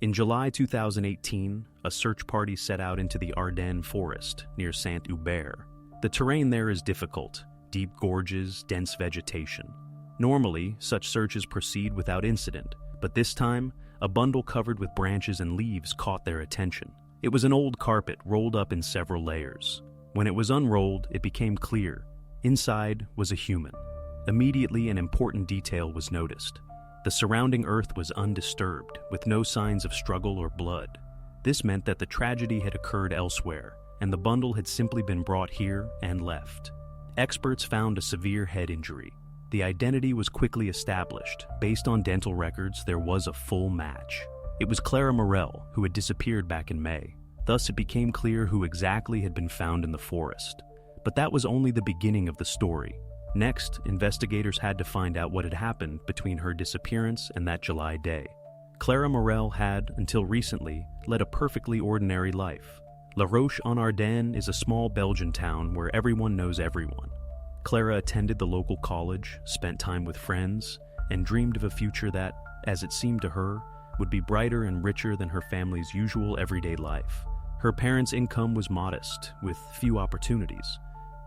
In July 2018, a search party set out into the Ardennes forest near Saint-Hubert. The terrain there is difficult, deep gorges, dense vegetation. Normally, such searches proceed without incident, but this time, a bundle covered with branches and leaves caught their attention. It was an old carpet rolled up in several layers. When it was unrolled, it became clear. Inside was a human. Immediately, an important detail was noticed. The surrounding earth was undisturbed, with no signs of struggle or blood. This meant that the tragedy had occurred elsewhere, and the bundle had simply been brought here and left. Experts found a severe head injury. The identity was quickly established. Based on dental records, there was a full match. It was Clara Morel, who had disappeared back in May. Thus, it became clear who exactly had been found in the forest. But that was only the beginning of the story. Next, investigators had to find out what had happened between her disappearance and that July day. Clara Morel had, until recently, led a perfectly ordinary life. La Roche-en-Ardennes is a small Belgian town where everyone knows everyone. Clara attended the local college, spent time with friends, and dreamed of a future that, as it seemed to her, would be brighter and richer than her family's usual everyday life. Her parents' income was modest, with few opportunities.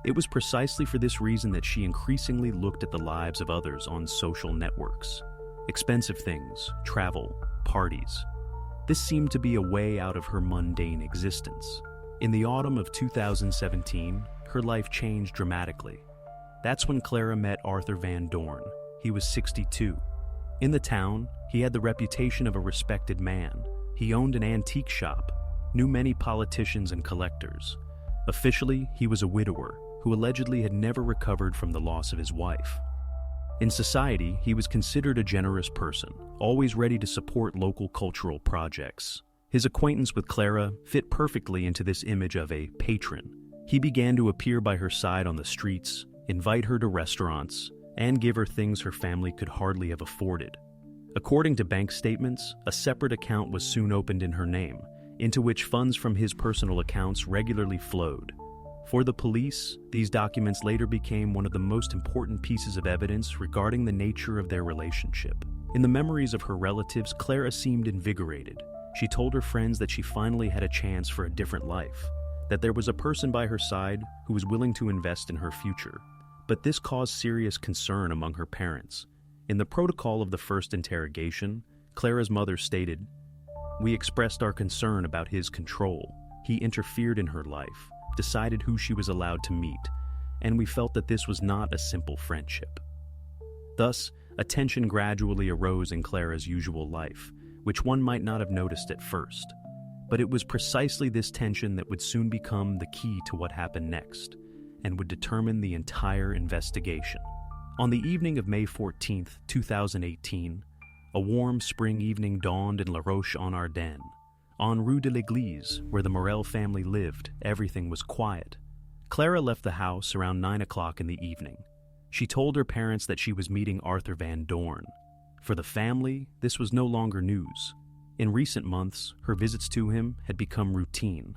It was precisely for this reason that she increasingly looked at the lives of others on social networks. Expensive things, travel, parties. This seemed to be a way out of her mundane existence. In the autumn of 2017, her life changed dramatically. That's when Clara met Arthur Van Doorn. He was 62. In the town, he had the reputation of a respected man. He owned an antique shop, knew many politicians and collectors. Officially, he was a widower who allegedly had never recovered from the loss of his wife. In society, he was considered a generous person, always ready to support local cultural projects. His acquaintance with Clara fit perfectly into this image of a patron. He began to appear by her side on the streets, invite her to restaurants, and give her things her family could hardly have afforded. According to bank statements, a separate account was soon opened in her name, into which funds from his personal accounts regularly flowed. For the police, these documents later became one of the most important pieces of evidence regarding the nature of their relationship. In the memories of her relatives, Clara seemed invigorated. She told her friends that she finally had a chance for a different life, that there was a person by her side who was willing to invest in her future. But this caused serious concern among her parents. In the protocol of the first interrogation, Clara's mother stated, "We expressed our concern about his control. He interfered in her life, decided who she was allowed to meet, and we felt that this was not a simple friendship." Thus, a tension gradually arose in Clara's usual life, which one might not have noticed at first. But it was precisely this tension that would soon become the key to what happened next, and would determine the entire investigation. On the evening of May 14, 2018, a warm spring evening dawned in La Roche-en-Ardennes. En Rue de l'Église, where the Morel family lived, everything was quiet. Clara left the house around 9 o'clock in the evening. She told her parents that she was meeting Arthur Van Doorn. For the family, this was no longer news. In recent months, her visits to him had become routine,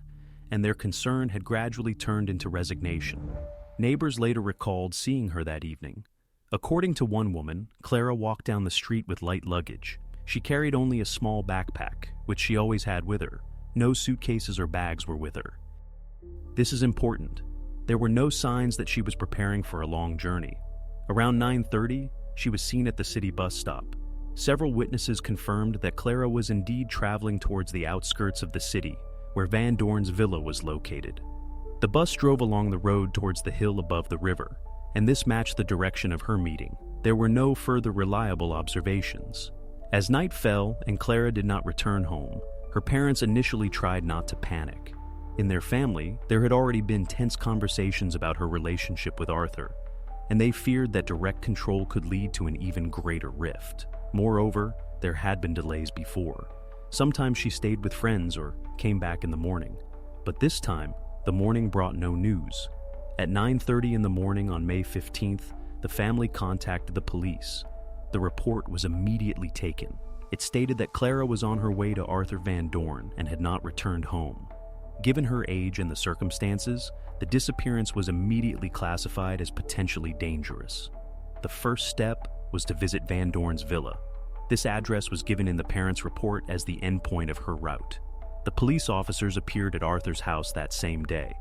and their concern had gradually turned into resignation. Neighbors later recalled seeing her that evening. According to one woman, Clara walked down the street with light luggage. She carried only a small backpack, which she always had with her. No suitcases or bags were with her. This is important. There were no signs that she was preparing for a long journey. Around 9:30, she was seen at the city bus stop. Several witnesses confirmed that Clara was indeed traveling towards the outskirts of the city, where Van Doorn's villa was located. The bus drove along the road towards the hill above the river, and this matched the direction of her meeting. There were no further reliable observations. As night fell and Clara did not return home, her parents initially tried not to panic. In their family, there had already been tense conversations about her relationship with Arthur, and they feared that direct control could lead to an even greater rift. Moreover, there had been delays before. Sometimes she stayed with friends or came back in the morning. But this time, the morning brought no news. At 9:30 in the morning on May 15th, the family contacted the police. The report was immediately taken. It stated that Clara was on her way to Arthur Van Doorn and had not returned home. Given her age and the circumstances, the disappearance was immediately classified as potentially dangerous. The first step was to visit Van Doorn's villa. This address was given in the parents' report as the endpoint of her route. The police officers appeared at Arthur's house that same day.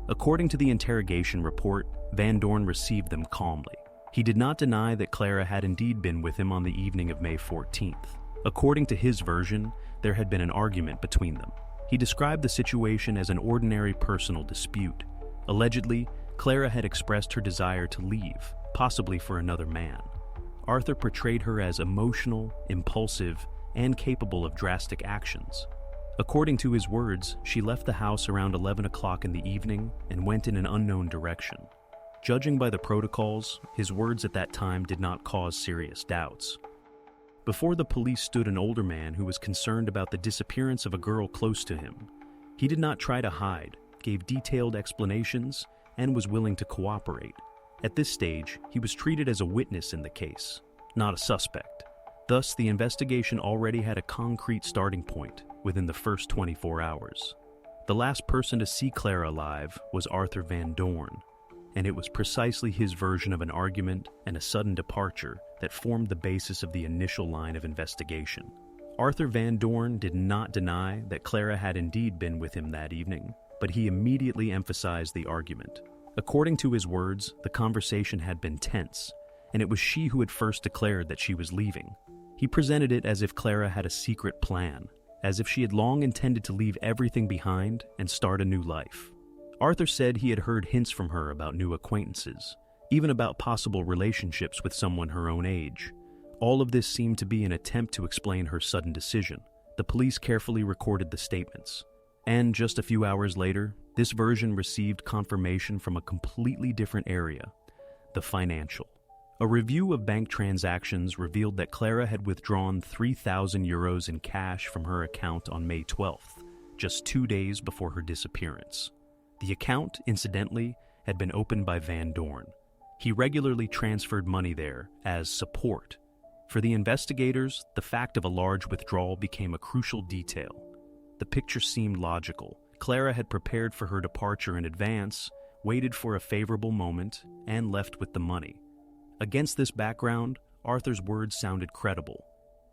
According to the interrogation report, Van Dorn received them calmly. He did not deny that Clara had indeed been with him on the evening of May 14th. According to his version, there had been an argument between them. He described the situation as an ordinary personal dispute. Allegedly, Clara had expressed her desire to leave, possibly for another man. Arthur portrayed her as emotional, impulsive, and capable of drastic actions. According to his words, she left the house around 11 o'clock in the evening and went in an unknown direction. Judging by the protocols, his words at that time did not cause serious doubts. Before the police stood an older man who was concerned about the disappearance of a girl close to him. He did not try to hide, gave detailed explanations, and was willing to cooperate. At this stage, he was treated as a witness in the case, not a suspect. Thus, the investigation already had a concrete starting point within the first 24 hours. The last person to see Clara alive was Arthur Van Dorn, and it was precisely his version of an argument and a sudden departure that formed the basis of the initial line of investigation. Arthur Van Dorn did not deny that Clara had indeed been with him that evening, but he immediately emphasized the argument. According to his words, the conversation had been tense, and it was she who had first declared that she was leaving. He presented it as if Clara had a secret plan, as if she had long intended to leave everything behind and start a new life. Arthur said he had heard hints from her about new acquaintances, even about possible relationships with someone her own age. All of this seemed to be an attempt to explain her sudden decision. The police carefully recorded the statements. And just a few hours later, this version received confirmation from a completely different area, the financial. A review of bank transactions revealed that Clara had withdrawn 3,000 euros in cash from her account on May 12th, just 2 days before her disappearance. The account, incidentally, had been opened by Van Dorn. He regularly transferred money there as support. For the investigators, the fact of a large withdrawal became a crucial detail. The picture seemed logical. Clara had prepared for her departure in advance, waited for a favorable moment, and left with the money. Against this background, Arthur's words sounded credible,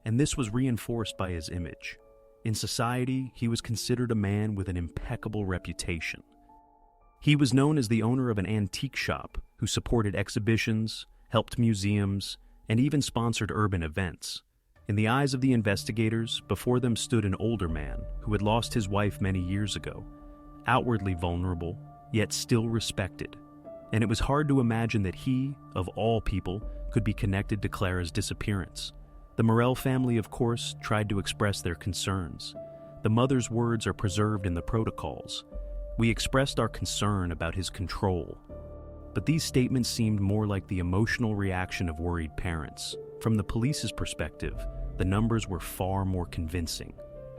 and this was reinforced by his image. In society, he was considered a man with an impeccable reputation. He was known as the owner of an antique shop who supported exhibitions, helped museums, and even sponsored urban events. In the eyes of the investigators, before them stood an older man who had lost his wife many years ago, outwardly vulnerable, yet still respected. And it was hard to imagine that he, of all people, could be connected to Clara's disappearance. The Morel family, of course, tried to express their concerns. The mother's words are preserved in the protocols. We expressed our concern about his control. But these statements seemed more like the emotional reaction of worried parents. From the police's perspective, the numbers were far more convincing.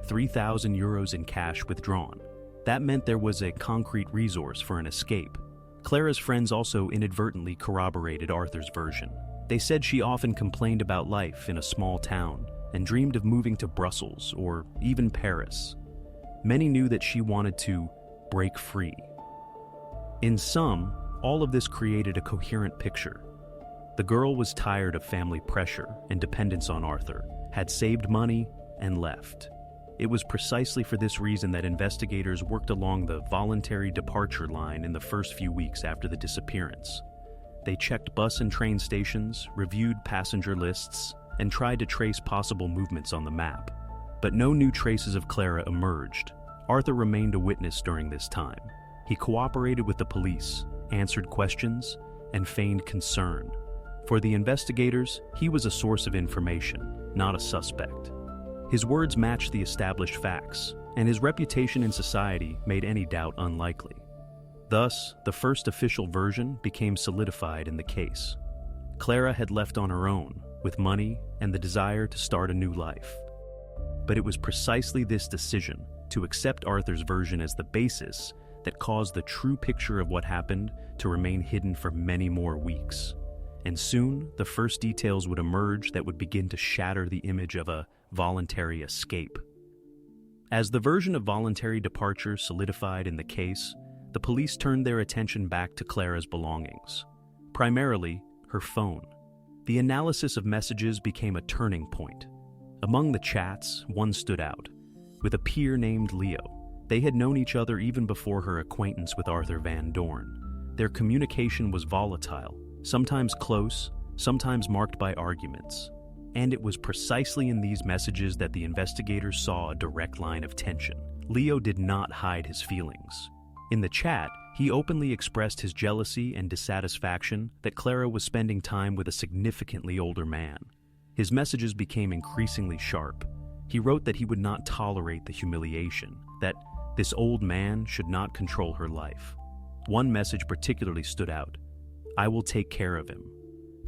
3,000 euros in cash withdrawn. That meant there was a concrete resource for an escape. Clara's friends also inadvertently corroborated Arthur's version. They said she often complained about life in a small town and dreamed of moving to Brussels or even Paris. Many knew that she wanted to break free. In sum, all of this created a coherent picture. The girl was tired of family pressure and dependence on Arthur, had saved money, and left. It was precisely for this reason that investigators worked along the voluntary departure line in the first few weeks after the disappearance. They checked bus and train stations, reviewed passenger lists, and tried to trace possible movements on the map. But no new traces of Clara emerged. Arthur remained a witness during this time. He cooperated with the police, answered questions, and feigned concern. For the investigators, he was a source of information, not a suspect. His words matched the established facts, and his reputation in society made any doubt unlikely. Thus, the first official version became solidified in the case. Clara had left on her own, with money and the desire to start a new life. But it was precisely this decision, to accept Arthur's version as the basis, that caused the true picture of what happened to remain hidden for many more weeks. And soon, the first details would emerge that would begin to shatter the image of a voluntary escape. As the version of voluntary departure solidified in the case, the police turned their attention back to Clara's belongings, primarily her phone. The analysis of messages became a turning point. Among the chats, one stood out, with a peer named Leo. They had known each other even before her acquaintance with Arthur Van Dorn. Their communication was volatile, sometimes close, sometimes marked by arguments. And it was precisely in these messages that the investigators saw a direct line of tension. Leo did not hide his feelings. In the chat, he openly expressed his jealousy and dissatisfaction that Clara was spending time with a significantly older man. His messages became increasingly sharp. He wrote that he would not tolerate the humiliation, that this old man should not control her life. One message particularly stood out: "I will take care of him."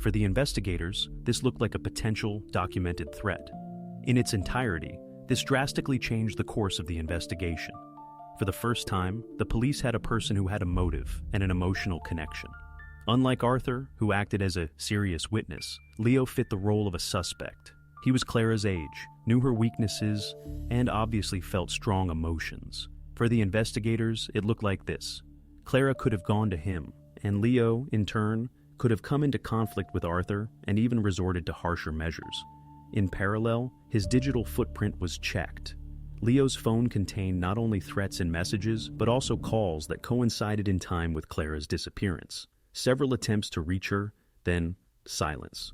For the investigators, this looked like a potential documented threat. In its entirety, this drastically changed the course of the investigation. For the first time, the police had a person who had a motive and an emotional connection. Unlike Arthur, who acted as a serious witness, Leo fit the role of a suspect. He was Clara's age, knew her weaknesses, and obviously felt strong emotions. For the investigators, it looked like this: Clara could have gone to him, and Leo, in turn, could have come into conflict with Arthur and even resorted to harsher measures. In parallel, his digital footprint was checked. Leo's phone contained not only threats and messages, but also calls that coincided in time with Clara's disappearance. Several attempts to reach her, then silence.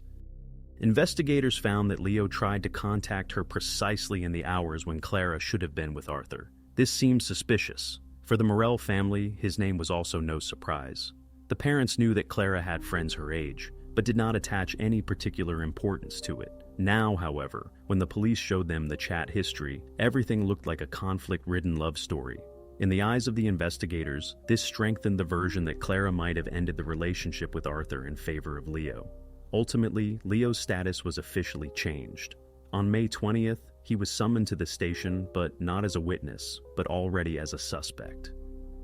Investigators found that Leo tried to contact her precisely in the hours when Clara should have been with Arthur. This seemed suspicious. For the Morel family, his name was also no surprise. The parents knew that Clara had friends her age, but did not attach any particular importance to it. Now, however, when the police showed them the chat history, everything looked like a conflict-ridden love story. In the eyes of the investigators, this strengthened the version that Clara might have ended the relationship with Arthur in favor of Leo. Ultimately, Leo's status was officially changed. On May 20th, he was summoned to the station, but not as a witness, but already as a suspect.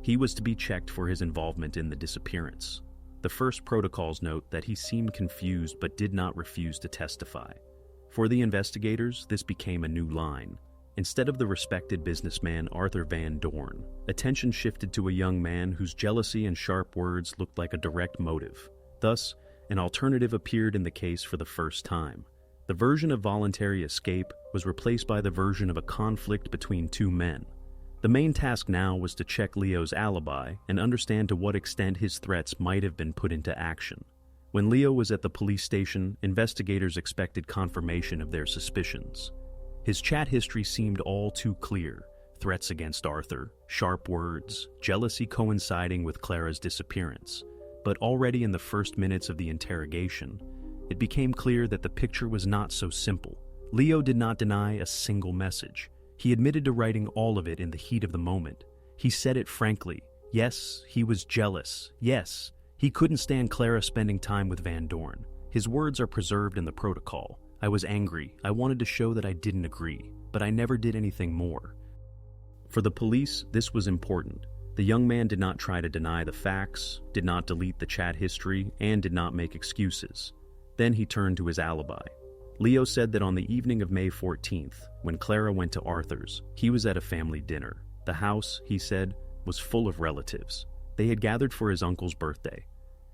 He was to be checked for his involvement in the disappearance. The first protocols note that he seemed confused but did not refuse to testify. For the investigators, this became a new line. Instead of the respected businessman Arthur Van Dorn, attention shifted to a young man whose jealousy and sharp words looked like a direct motive. Thus, an alternative appeared in the case for the first time. The version of voluntary escape was replaced by the version of a conflict between two men. The main task now was to check Leo's alibi and understand to what extent his threats might have been put into action. When Leo was at the police station, investigators expected confirmation of their suspicions. His chat history seemed all too clear: threats against Arthur, sharp words, jealousy coinciding with Clara's disappearance. But already in the first minutes of the interrogation, it became clear that the picture was not so simple. Leo did not deny a single message. He admitted to writing all of it in the heat of the moment. He said it frankly. Yes, he was jealous. Yes, he couldn't stand Clara spending time with Van Dorn. His words are preserved in the protocol. I was angry. I wanted to show that I didn't agree, but I never did anything more. For the police, this was important. The young man did not try to deny the facts, did not delete the chat history, and did not make excuses. Then he turned to his alibi. Leo said that on the evening of May 14th, when Clara went to Arthur's, he was at a family dinner. The house, he said, was full of relatives. They had gathered for his uncle's birthday,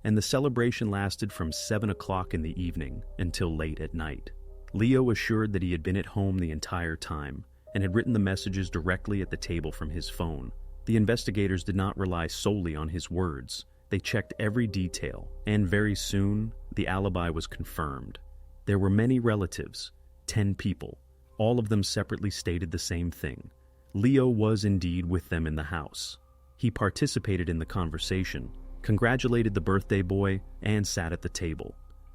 and the celebration lasted from 7 o'clock in the evening until late at night. Leo assured that he had been at home the entire time and had written the messages directly at the table from his phone. The investigators did not rely solely on his words. They checked every detail, and very soon, the alibi was confirmed. There were many relatives, 10 people. All of them separately stated the same thing. Leo was indeed with them in the house. He participated in the conversation, congratulated the birthday boy, and sat at the table.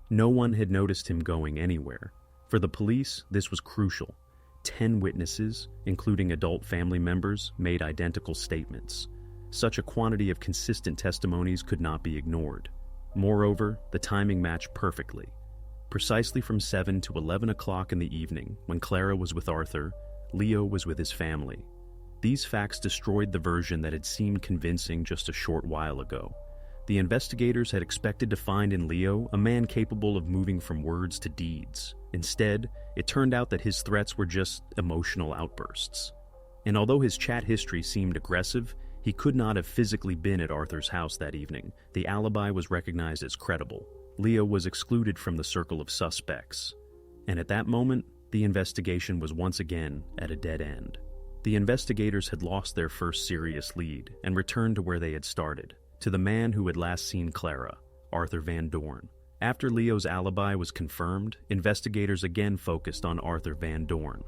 No one had noticed him going anywhere. For the police, this was crucial. 10 witnesses, including adult family members, made identical statements. Such a quantity of consistent testimonies could not be ignored. Moreover, the timing matched perfectly. Precisely from 7 to 11 o'clock in the evening, when Clara was with Arthur, Leo was with his family. These facts destroyed the version that had seemed convincing just a short while ago. The investigators had expected to find in Leo a man capable of moving from words to deeds. Instead, it turned out that his threats were just emotional outbursts. And although his chat history seemed aggressive, he could not have physically been at Arthur's house that evening. The alibi was recognized as credible. Leo was excluded from the circle of suspects. And at that moment, the investigation was once again at a dead end. The investigators had lost their first serious lead and returned to where they had started, to the man who had last seen Clara, Arthur Van Dorn. After Leo's alibi was confirmed, investigators again focused on Arthur Van Dorn.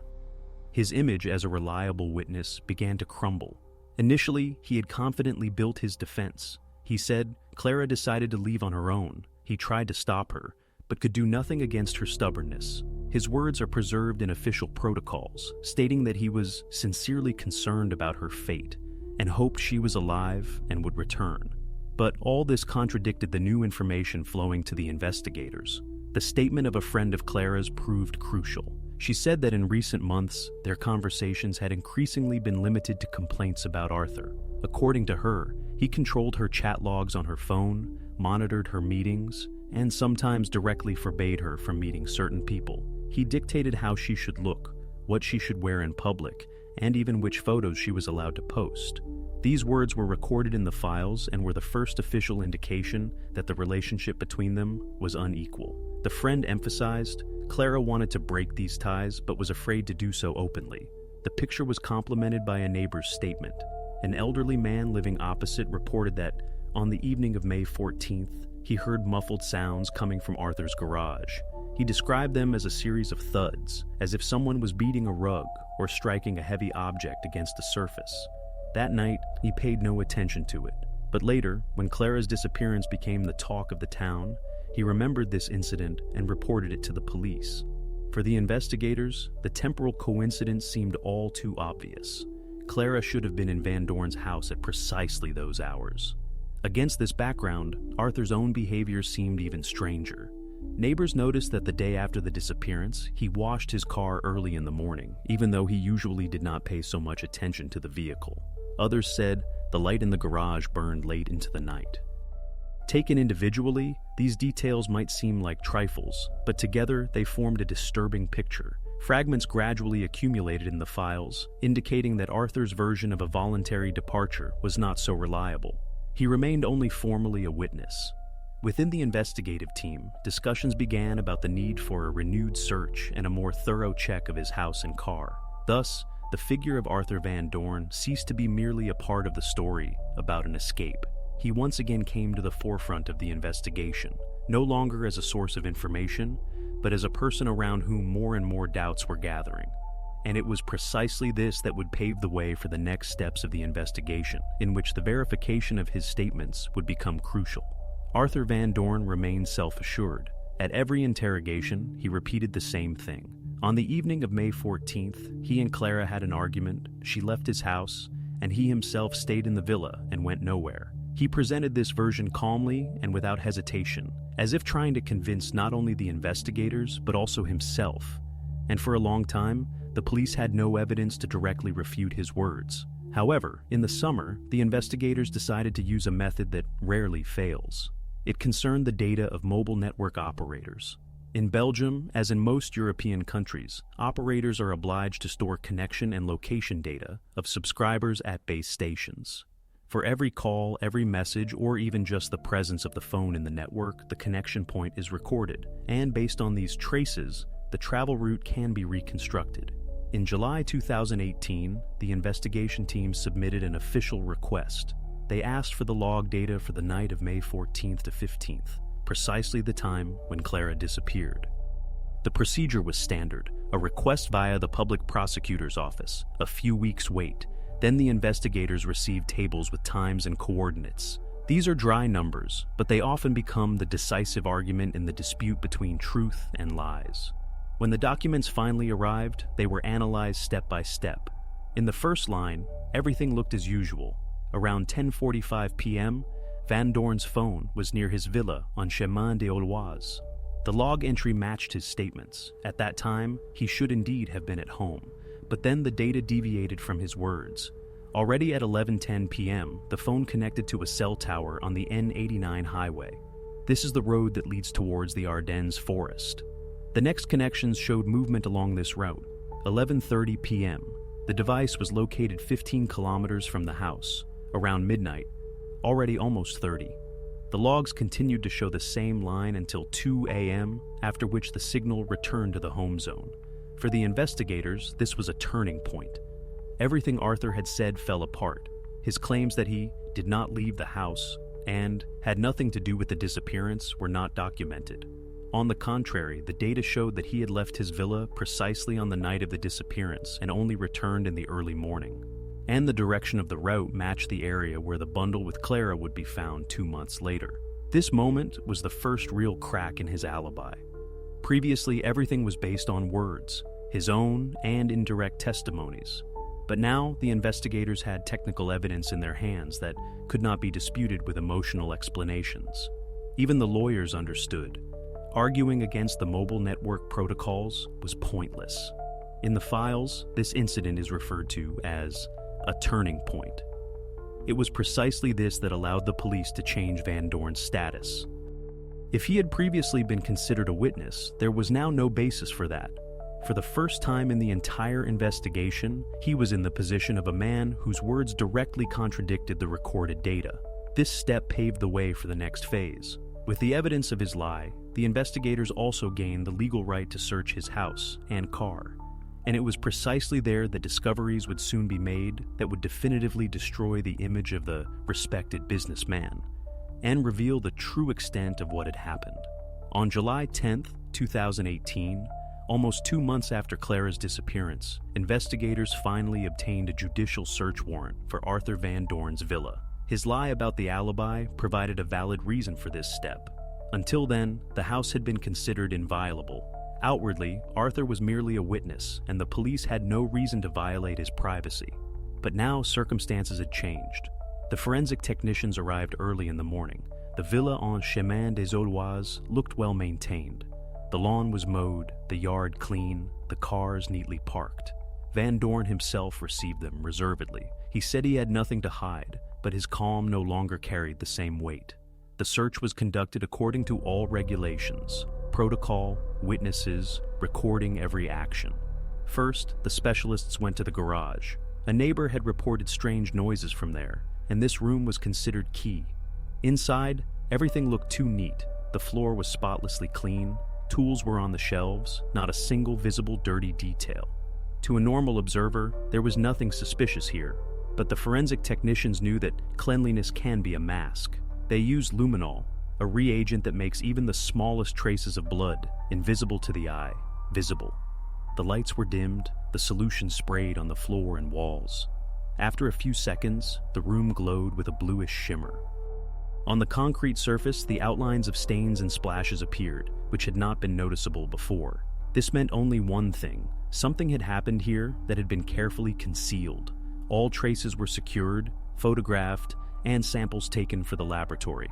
His image as a reliable witness began to crumble. Initially, he had confidently built his defense. He said Clara decided to leave on her own. He tried to stop her, but could do nothing against her stubbornness. His words are preserved in official protocols, stating that he was sincerely concerned about her fate and hoped she was alive and would return. But all this contradicted the new information flowing to the investigators. The statement of a friend of Clara's proved crucial. She said that in recent months, their conversations had increasingly been limited to complaints about Arthur. According to her, he controlled her chat logs on her phone, monitored her meetings, and sometimes directly forbade her from meeting certain people. He dictated how she should look, what she should wear in public, and even which photos she was allowed to post. These words were recorded in the files and were the first official indication that the relationship between them was unequal. The friend emphasized, Clara wanted to break these ties but was afraid to do so openly. The picture was complemented by a neighbor's statement. An elderly man living opposite reported that, on the evening of May 14th, he heard muffled sounds coming from Arthur's garage. He described them as a series of thuds, as if someone was beating a rug or striking a heavy object against the surface. That night, he paid no attention to it. But later, when Clara's disappearance became the talk of the town, he remembered this incident and reported it to the police. For the investigators, the temporal coincidence seemed all too obvious. Clara should have been in Van Dorn's house at precisely those hours. Against this background, Arthur's own behavior seemed even stranger. Neighbors noticed that the day after the disappearance, he washed his car early in the morning, even though he usually did not pay so much attention to the vehicle. Others said the light in the garage burned late into the night. Taken individually, these details might seem like trifles, but together they formed a disturbing picture. Fragments gradually accumulated in the files, indicating that Arthur's version of a voluntary departure was not so reliable. He remained only formally a witness. Within the investigative team, discussions began about the need for a renewed search and a more thorough check of his house and car. Thus, the figure of Arthur Van Dorn ceased to be merely a part of the story about an escape. He once again came to the forefront of the investigation, no longer as a source of information, but as a person around whom more and more doubts were gathering. And it was precisely this that would pave the way for the next steps of the investigation, in which the verification of his statements would become crucial. Arthur Van Dorn remained self-assured. At every interrogation, he repeated the same thing. On the evening of May 14th, he and Clara had an argument, she left his house, and he himself stayed in the villa and went nowhere. He presented this version calmly and without hesitation, as if trying to convince not only the investigators, but also himself. And for a long time, the police had no evidence to directly refute his words. However, in the summer, the investigators decided to use a method that rarely fails. It concerned the data of mobile network operators. In Belgium, as in most European countries, operators are obliged to store connection and location data of subscribers at base stations. For every call, every message, or even just the presence of the phone in the network, the connection point is recorded, and based on these traces, the travel route can be reconstructed. In July 2018, the investigation team submitted an official request. They asked for the log data for the night of May 14th to 15th, precisely the time when Clara disappeared. The procedure was standard, a request via the public prosecutor's office, a few weeks' wait. Then the investigators received tables with times and coordinates. These are dry numbers, but they often become the decisive argument in the dispute between truth and lies. When the documents finally arrived, they were analyzed step by step. In the first line, everything looked as usual. Around 10:45 p.m., Van Dorn's phone was near his villa on Chemin des Auloises. The log entry matched his statements. At that time, he should indeed have been at home. But then the data deviated from his words. Already at 11:10 p.m., the phone connected to a cell tower on the N89 highway. This is the road that leads towards the Ardennes forest. The next connections showed movement along this route. 11:30 p.m., the device was located 15 kilometers from the house. Around midnight, already almost 30. The logs continued to show the same line until 2 a.m., after which the signal returned to the home zone. For the investigators, this was a turning point. Everything Arthur had said fell apart. His claims that he did not leave the house and had nothing to do with the disappearance were not documented. On the contrary, the data showed that he had left his villa precisely on the night of the disappearance and only returned in the early morning. And the direction of the route matched the area where the bundle with Clara would be found 2 months later. This moment was the first real crack in his alibi. Previously, everything was based on words, his own and indirect testimonies. But now, the investigators had technical evidence in their hands that could not be disputed with emotional explanations. Even the lawyers understood. Arguing against the mobile network protocols was pointless. In the files, this incident is referred to as a turning point. It was precisely this that allowed the police to change Van Doorn's status. If he had previously been considered a witness, there was now no basis for that. For the first time in the entire investigation, he was in the position of a man whose words directly contradicted the recorded data. This step paved the way for the next phase. With the evidence of his lie, the investigators also gained the legal right to search his house and car. And it was precisely there that discoveries would soon be made that would definitively destroy the image of the respected businessman and reveal the true extent of what had happened. On July 10, 2018, almost 2 months after Clara's disappearance, investigators finally obtained a judicial search warrant for Arthur Van Doorn's villa. His lie about the alibi provided a valid reason for this step. Until then, the house had been considered inviolable. Outwardly, Arthur was merely a witness, and the police had no reason to violate his privacy. But now circumstances had changed. The forensic technicians arrived early in the morning. The villa en Chemin des Auloises looked well maintained. The lawn was mowed, the yard clean, the cars neatly parked. Van Doorn himself received them reservedly. He said he had nothing to hide, but his calm no longer carried the same weight. The search was conducted according to all regulations: protocol, witnesses, recording every action. First, the specialists went to the garage. A neighbor had reported strange noises from there, and this room was considered key. Inside, everything looked too neat. The floor was spotlessly clean. Tools were on the shelves, not a single visible dirty detail. To a normal observer, there was nothing suspicious here, but the forensic technicians knew that cleanliness can be a mask. They used luminol, a reagent that makes even the smallest traces of blood, invisible to the eye, visible. The lights were dimmed, the solution sprayed on the floor and walls. After a few seconds, the room glowed with a bluish shimmer. On the concrete surface, the outlines of stains and splashes appeared, which had not been noticeable before. This meant only one thing. Something had happened here that had been carefully concealed. All traces were secured, photographed, and samples taken for the laboratory.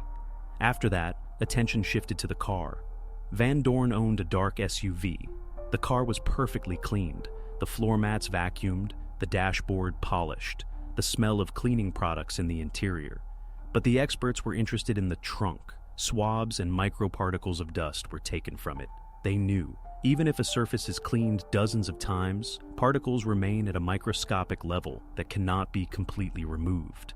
After that, attention shifted to the car. Van Doorn owned a dark SUV. The car was perfectly cleaned, the floor mats vacuumed, the dashboard polished, the smell of cleaning products in the interior. But the experts were interested in the trunk. Swabs and microparticles of dust were taken from it. They knew, even if a surface is cleaned dozens of times, particles remain at a microscopic level that cannot be completely removed.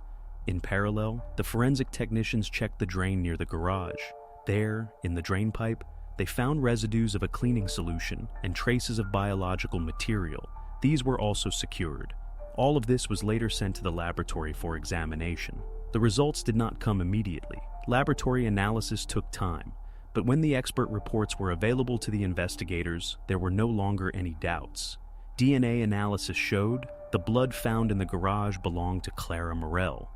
In parallel, the forensic technicians checked the drain near the garage. There, in the drain pipe, they found residues of a cleaning solution and traces of biological material. These were also secured. All of this was later sent to the laboratory for examination. The results did not come immediately. Laboratory analysis took time, but when the expert reports were available to the investigators, there were no longer any doubts. DNA analysis showed the blood found in the garage belonged to Clara Morel.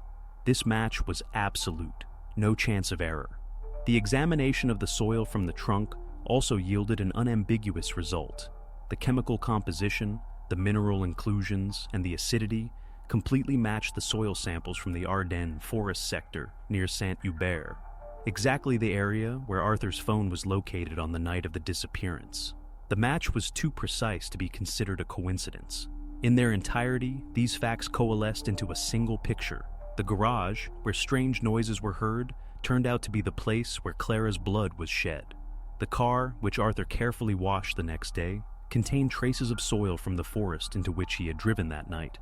This match was absolute, no chance of error. The examination of the soil from the trunk also yielded an unambiguous result. The chemical composition, the mineral inclusions, and the acidity completely matched the soil samples from the Ardennes forest sector near Saint-Hubert, exactly the area where Arthur's phone was located on the night of the disappearance. The match was too precise to be considered a coincidence. In their entirety, these facts coalesced into a single picture. The garage, where strange noises were heard, turned out to be the place where Clara's blood was shed. The car, which Arthur carefully washed the next day, contained traces of soil from the forest into which he had driven that night,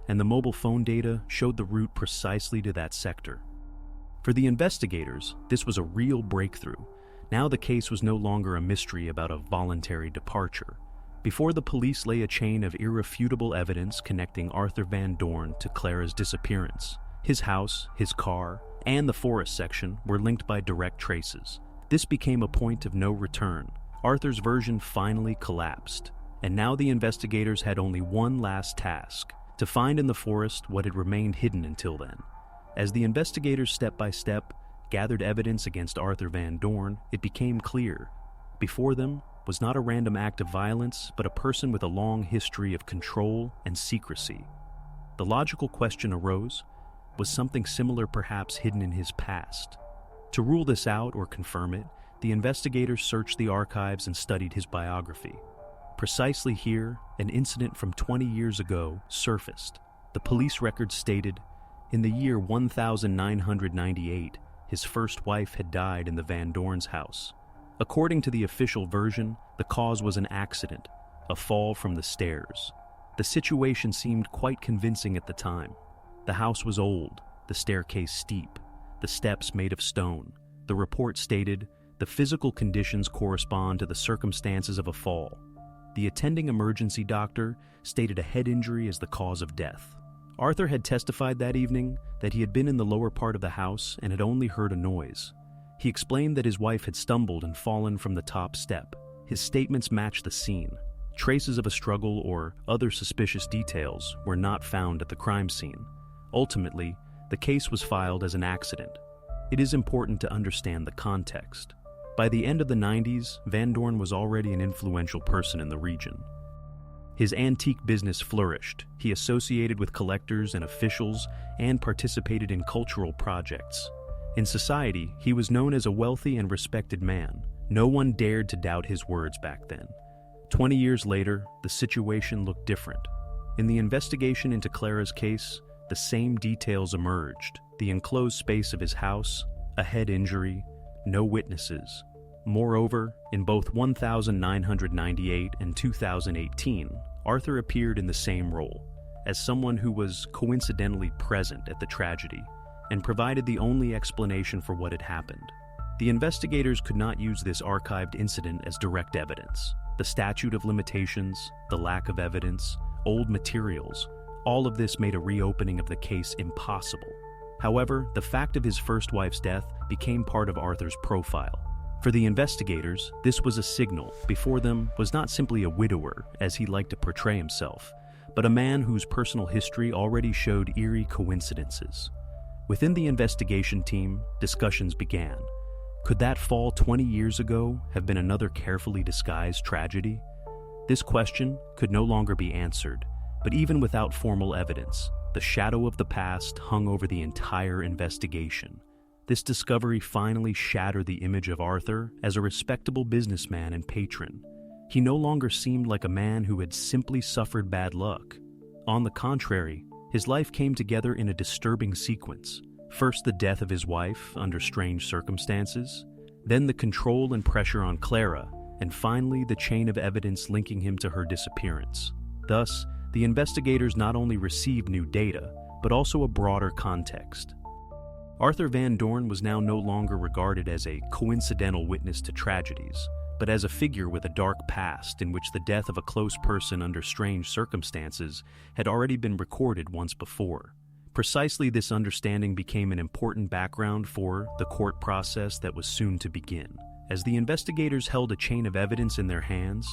and the mobile phone data showed the route precisely to that sector. For the investigators, this was a real breakthrough. Now the case was no longer a mystery about a voluntary departure. Before the police lay a chain of irrefutable evidence connecting Arthur Van Dorn to Clara's disappearance, his house, his car, and the forest section were linked by direct traces. This became a point of no return. Arthur's version finally collapsed, and now the investigators had only one last task: to find in the forest what had remained hidden until then. As the investigators step by step gathered evidence against Arthur Van Dorn, it became clear. Before them was not a random act of violence, but a person with a long history of control and secrecy. The logical question arose: was something similar perhaps hidden in his past? To rule this out or confirm it, the investigators searched the archives and studied his biography. Precisely here, an incident from 20 years ago surfaced. The police record stated, in the year 1998, his first wife had died in the Van Dorn's house. According to the official version, the cause was an accident, a fall from the stairs. The situation seemed quite convincing at the time. The house was old, the staircase steep, the steps made of stone. The report stated, the physical conditions correspond to the circumstances of a fall. The attending emergency doctor stated a head injury as the cause of death. Arthur had testified that evening that he had been in the lower part of the house and had only heard a noise. He explained that his wife had stumbled and fallen from the top step. His statements matched the scene. Traces of a struggle or other suspicious details were not found at the crime scene. Ultimately, the case was filed as an accident. It is important to understand the context. By the end of the 90s, Van Dorn was already an influential person in the region. His antique business flourished. He associated with collectors and officials and participated in cultural projects. In society, he was known as a wealthy and respected man. No one dared to doubt his words back then. 20 years later, the situation looked different. In the investigation into Clara's case, the same details emerged: the enclosed space of his house, a head injury, no witnesses. Moreover, in both 1998 and 2018, Arthur appeared in the same role, as someone who was coincidentally present at the tragedy and provided the only explanation for what had happened. The investigators could not use this archived incident as direct evidence. The statute of limitations, the lack of evidence, old materials, all of this made a reopening of the case impossible. However, the fact of his first wife's death became part of Arthur's profile. For the investigators, this was a signal. Before them was not simply a widower, as he liked to portray himself, but a man whose personal history already showed eerie coincidences. Within the investigation team, discussions began. Could that fall 20 years ago have been another carefully disguised tragedy? This question could no longer be answered, but even without formal evidence, the shadow of the past hung over the entire investigation. This discovery finally shattered the image of Arthur as a respectable businessman and patron. He no longer seemed like a man who had simply suffered bad luck. On the contrary, his life came together in a disturbing sequence. First, the death of his wife under strange circumstances, then the control and pressure on Clara, and finally the chain of evidence linking him to her disappearance. Thus, the investigators not only received new data, but also a broader context. Arthur Van Dorn was now no longer regarded as a coincidental witness to tragedies, but as a figure with a dark past in which the death of a close person under strange circumstances had already been recorded once before. Precisely this understanding became an important background for the court process that was soon to begin. As the investigators held a chain of evidence in their hands,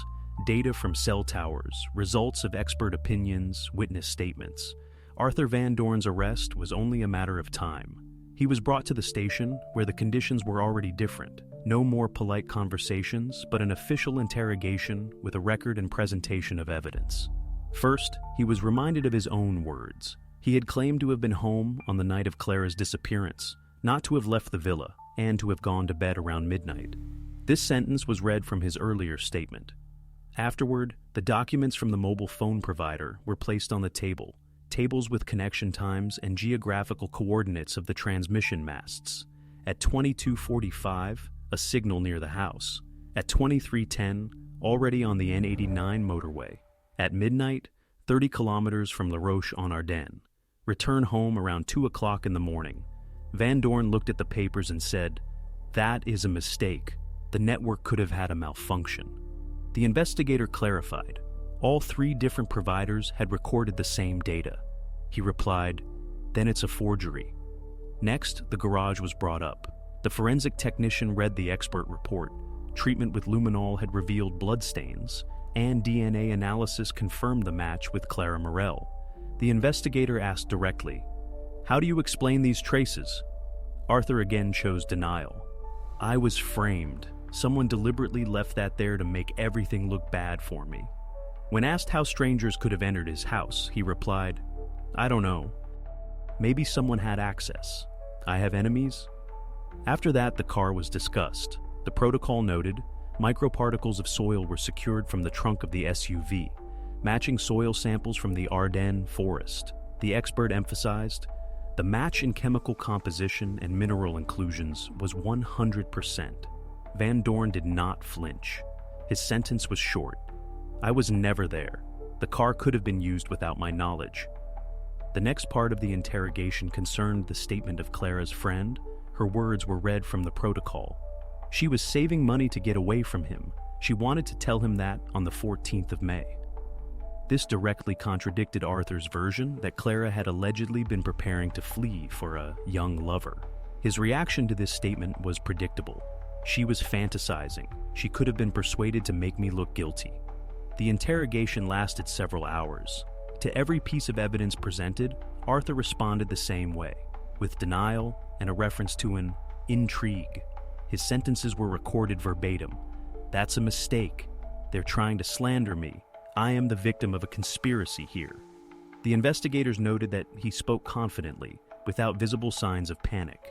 data from cell towers, results of expert opinions, witness statements, Arthur Van Dorn's arrest was only a matter of time. He was brought to the station where the conditions were already different. No more polite conversations, but an official interrogation with a record and presentation of evidence. First, he was reminded of his own words. He had claimed to have been home on the night of Clara's disappearance, not to have left the villa, and to have gone to bed around midnight. This sentence was read from his earlier statement. Afterward, the documents from the mobile phone provider were placed on the table, tables with connection times and geographical coordinates of the transmission masts. At 22:45, a signal near the house. At 23:10, already on the N89 motorway. At midnight, 30 kilometers from La Roche-en-Ardenne. Return home around 2 o'clock in the morning. Van Dorn looked at the papers and said, "That is a mistake. The network could have had a malfunction." The The investigator clarified. All 3 different providers had recorded the same data. He replied, "Then it's a forgery." Next, the garage was brought up. The forensic technician read the expert report. Treatment with luminol had revealed bloodstains, and DNA analysis confirmed the match with Clara Morell. The investigator asked directly, "How do you explain these traces?" Arthur again chose denial. "I was framed. Someone deliberately left that there to make everything look bad for me." When asked how strangers could have entered his house, he replied, "I don't know. Maybe someone had access. I have enemies?" After that, the car was discussed. The protocol noted, microparticles of soil were secured from the trunk of the SUV, matching soil samples from the Ardennes forest. The expert emphasized, the match in chemical composition and mineral inclusions was 100%. Van Dorn did not flinch. His sentence was short. "I was never there. The car could have been used without my knowledge." The next part of the interrogation concerned the statement of Clara's friend. Her words were read from the protocol. She was saving money to get away from him. She wanted to tell him that on the 14th of May. This directly contradicted Arthur's version that Clara had allegedly been preparing to flee for a young lover. His reaction to this statement was predictable. She was fantasizing. She could have been persuaded to make me look guilty. The interrogation lasted several hours. To every piece of evidence presented, Arthur responded the same way, with denial and a reference to an intrigue. His sentences were recorded verbatim. "That's a mistake. They're trying to slander me. I am the victim of a conspiracy here." The investigators noted that he spoke confidently, without visible signs of panic.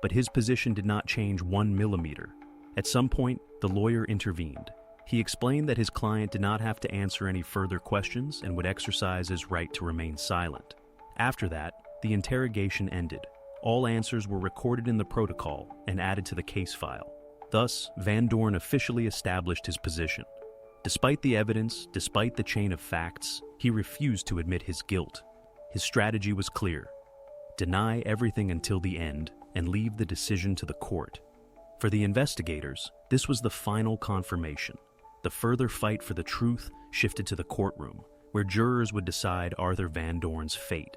But his position did not change 1 millimeter. At some point, the lawyer intervened. He explained that his client did not have to answer any further questions and would exercise his right to remain silent. After that, the interrogation ended. All answers were recorded in the protocol and added to the case file. Thus, Van Dorn officially established his position. Despite the evidence, despite the chain of facts, he refused to admit his guilt. His strategy was clear: deny everything until the end and leave the decision to the court. For the investigators, this was the final confirmation. The further fight for the truth shifted to the courtroom, where jurors would decide Arthur Van Dorn's fate.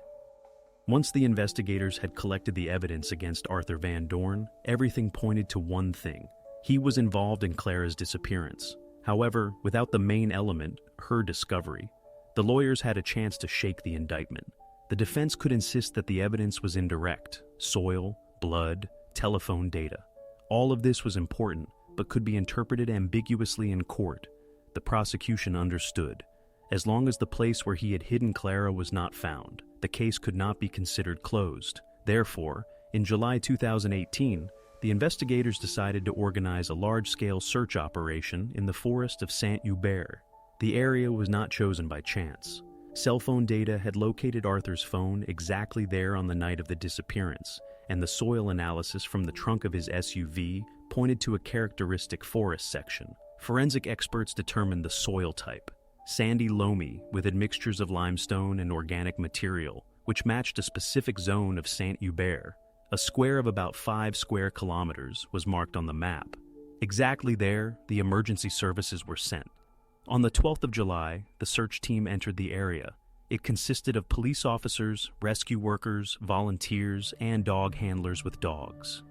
Once the investigators had collected the evidence against Arthur Van Dorn, everything pointed to one thing: he was involved in Clara's disappearance. However, without the main element, her discovery, the lawyers had a chance to shake the indictment. The defense could insist that the evidence was indirect: soil, blood, telephone data. All of this was important, but could be interpreted ambiguously in court. The prosecution understood. As long as the place where he had hidden Clara was not found, the case could not be considered closed. Therefore, in July 2018, the investigators decided to organize a large-scale search operation in the forest of Saint-Hubert. The area was not chosen by chance. Cell phone data had located Arthur's phone exactly there on the night of the disappearance, and the soil analysis from the trunk of his SUV pointed to a characteristic forest section. Forensic experts determined the soil type: sandy loamy with admixtures of limestone and organic material, which matched a specific zone of Saint-Hubert. A square of about 5 square kilometers was marked on the map. Exactly there, the emergency services were sent. On the 12th of July, the search team entered the area. It consisted of police officers, rescue workers, volunteers, and dog handlers with dogs.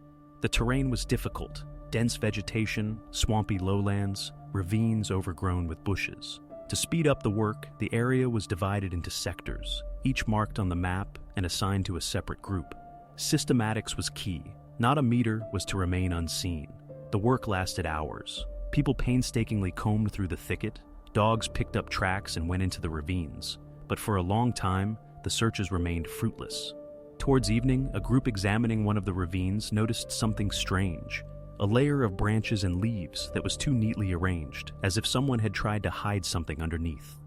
The terrain was difficult: dense vegetation, swampy lowlands, ravines overgrown with bushes. To speed up the work, the area was divided into sectors, each marked on the map and assigned to a separate group. Systematics was key. Not a meter was to remain unseen. The work lasted hours. People painstakingly combed through the thicket, dogs picked up tracks and went into the ravines. But for a long time, the searches remained fruitless. Towards evening, a group examining one of the ravines noticed something strange: a layer of branches and leaves that was too neatly arranged, as if someone had tried to hide something underneath.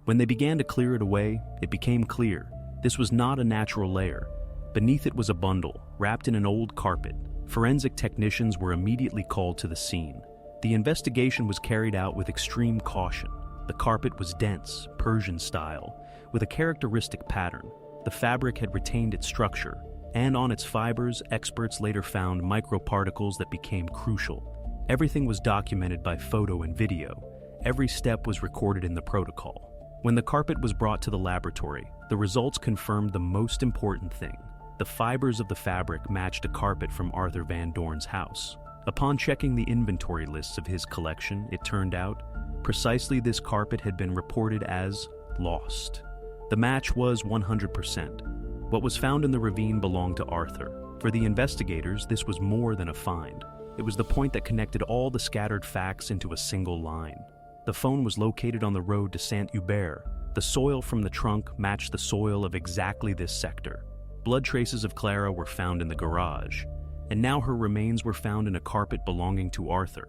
When they began to clear it away, it became clear this was not a natural layer. Beneath it was a bundle, wrapped in an old carpet. Forensic technicians were immediately called to the scene. The investigation was carried out with extreme caution. The carpet was dense, Persian style, with a characteristic pattern. The fabric had retained its structure, and on its fibers, experts later found microparticles that became crucial. Everything was documented by photo and video. Every step was recorded in the protocol. When the carpet was brought to the laboratory, the results confirmed the most important thing. The fibers of the fabric matched a carpet from Arthur Van Doorn's house. Upon checking the inventory lists of his collection, it turned out precisely this carpet had been reported as lost. The match was 100%. What was found in the ravine belonged to Arthur. For the investigators, this was more than a find. It was the point that connected all the scattered facts into a single line. The phone was located on the road to Saint-Hubert. The soil from the trunk matched the soil of exactly this sector. Blood traces of Clara were found in the garage, and now her remains were found in a carpet belonging to Arthur.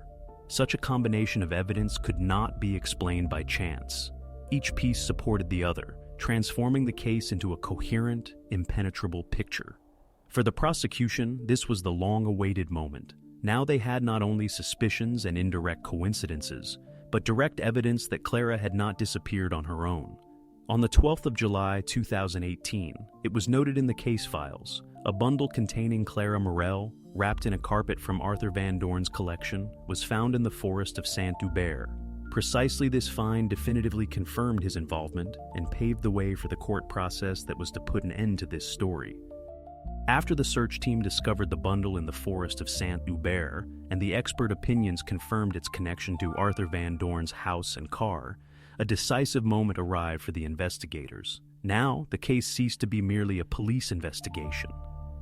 Such a combination of evidence could not be explained by chance. Each piece supported the other, transforming the case into a coherent, impenetrable picture. For the prosecution, this was the long-awaited moment. Now they had not only suspicions and indirect coincidences, but direct evidence that Clara had not disappeared on her own. On the 12th of July 2018, it was noted in the case files, a bundle containing Clara Morel, wrapped in a carpet from Arthur Van Doorn's collection, was found in the forest of Saint-Hubert. Precisely this find definitively confirmed his involvement and paved the way for the court process that was to put an end to this story. After the search team discovered the bundle in the forest of Saint-Hubert, and the expert opinions confirmed its connection to Arthur Van Doorn's house and car, a decisive moment arrived for the investigators. Now, the case ceased to be merely a police investigation.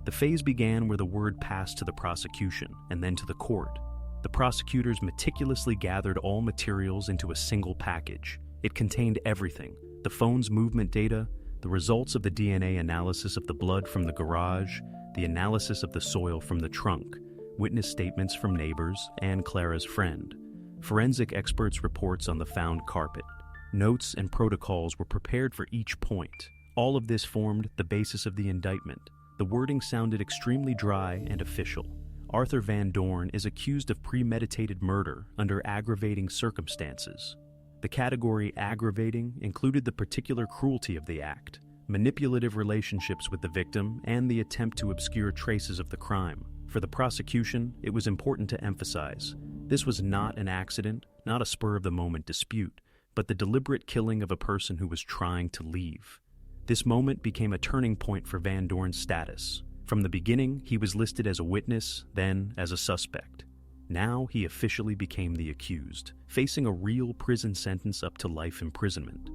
The phase began where the word passed to the prosecution and then to the court. The prosecutors meticulously gathered all materials into a single package. It contained everything: the phone's movement data, the results of the DNA analysis of the blood from the garage, the analysis of the soil from the trunk, witness statements from neighbors and Clara's friend, forensic experts' reports on the found carpet. Notes and protocols were prepared for each point. All of this formed the basis of the indictment. The wording sounded extremely dry and official. Arthur Van Doorn is accused of premeditated murder under aggravating circumstances. The category aggravating included the particular cruelty of the act, manipulative relationships with the victim, and the attempt to obscure traces of the crime. For the prosecution, it was important to emphasize this was not an accident, not a spur-of-the-moment dispute, but the deliberate killing of a person who was trying to leave. This moment became a turning point for Van Doorn's status. From the beginning, he was listed as a witness, then as a suspect. Now he officially became the accused, facing a real prison sentence up to life imprisonment.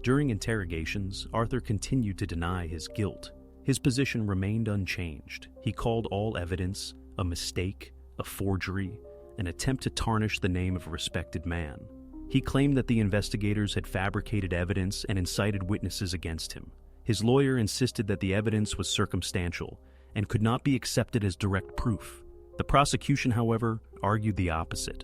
During interrogations, Arthur continued to deny his guilt. His position remained unchanged. He called all evidence a mistake, a forgery, an attempt to tarnish the name of a respected man. He claimed that the investigators had fabricated evidence and incited witnesses against him. His lawyer insisted that the evidence was circumstantial and could not be accepted as direct proof. The prosecution, however, argued the opposite.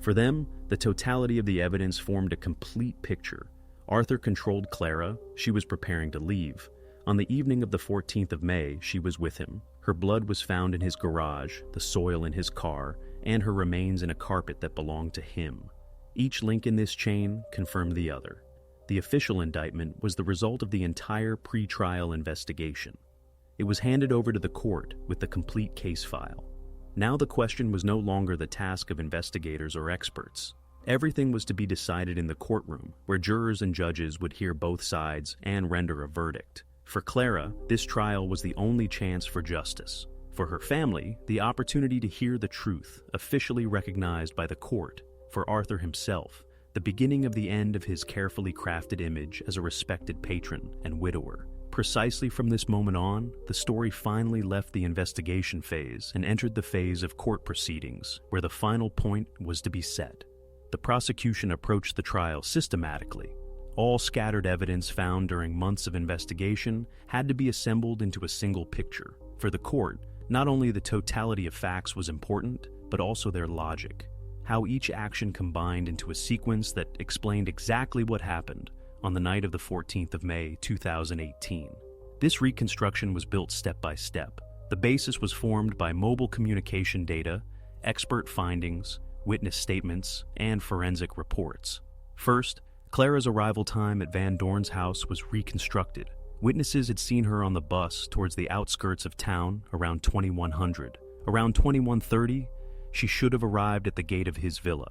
For them, the totality of the evidence formed a complete picture. Arthur controlled Clara. She was preparing to leave. On the evening of the 14th of May, she was with him. Her blood was found in his garage, the soil in his car, and her remains in a carpet that belonged to him. Each link in this chain confirmed the other. The official indictment was the result of the entire pre-trial investigation. It was handed over to the court with the complete case file. Now the question was no longer the task of investigators or experts. Everything was to be decided in the courtroom, where jurors and judges would hear both sides and render a verdict. For Clara, this trial was the only chance for justice. For her family, the opportunity to hear the truth, officially recognized by the court. For Arthur himself, the beginning of the end of his carefully crafted image as a respected patron and widower. Precisely from this moment on, the story finally left the investigation phase and entered the phase of court proceedings, where the final point was to be set. The prosecution approached the trial systematically. All scattered evidence found during months of investigation had to be assembled into a single picture. For the court, not only the totality of facts was important, but also their logic. How each action combined into a sequence that explained exactly what happened on the night of the 14th of May, 2018. This reconstruction was built step by step. The basis was formed by mobile communication data, expert findings, witness statements, and forensic reports. First, Clara's arrival time at Van Doorn's house was reconstructed. Witnesses had seen her on the bus towards the outskirts of town around 2100. Around 2130, she should have arrived at the gate of his villa.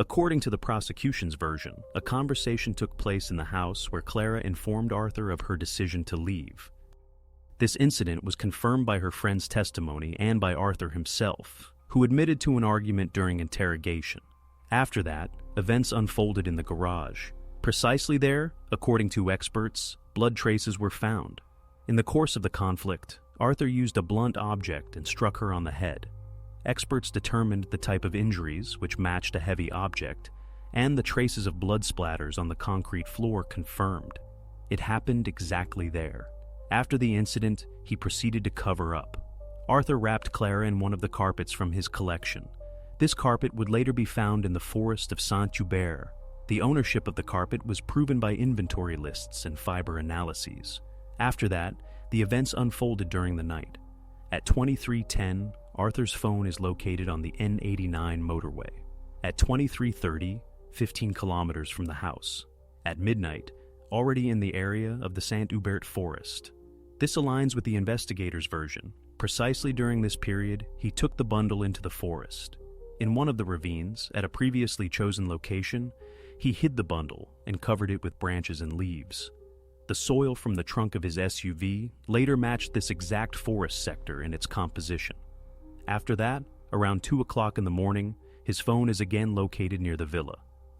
According to the prosecution's version, a conversation took place in the house where Clara informed Arthur of her decision to leave. This incident was confirmed by her friend's testimony and by Arthur himself, who admitted to an argument during interrogation. After that, events unfolded in the garage. Precisely there, according to experts, blood traces were found. In the course of the conflict, Arthur used a blunt object and struck her on the head. Experts determined the type of injuries, which matched a heavy object, and the traces of blood splatters on the concrete floor confirmed. It happened exactly there. After the incident, he proceeded to cover up. Arthur wrapped Clara in one of the carpets from his collection. This carpet would later be found in the forest of Saint-Hubert. The ownership of the carpet was proven by inventory lists and fiber analyses. After that, the events unfolded during the night. At 23:10, Arthur's phone is located on the N89 motorway. At 23:30, 15 kilometers from the house. At midnight, already in the area of the Saint-Hubert forest. This aligns with the investigator's version. Precisely during this period, he took the bundle into the forest. In one of the ravines, at a previously chosen location, he hid the bundle and covered it with branches and leaves. The soil from the trunk of his SUV later matched this exact forest sector in its composition. After that, around 2 o'clock in the morning, his phone is again located near the villa.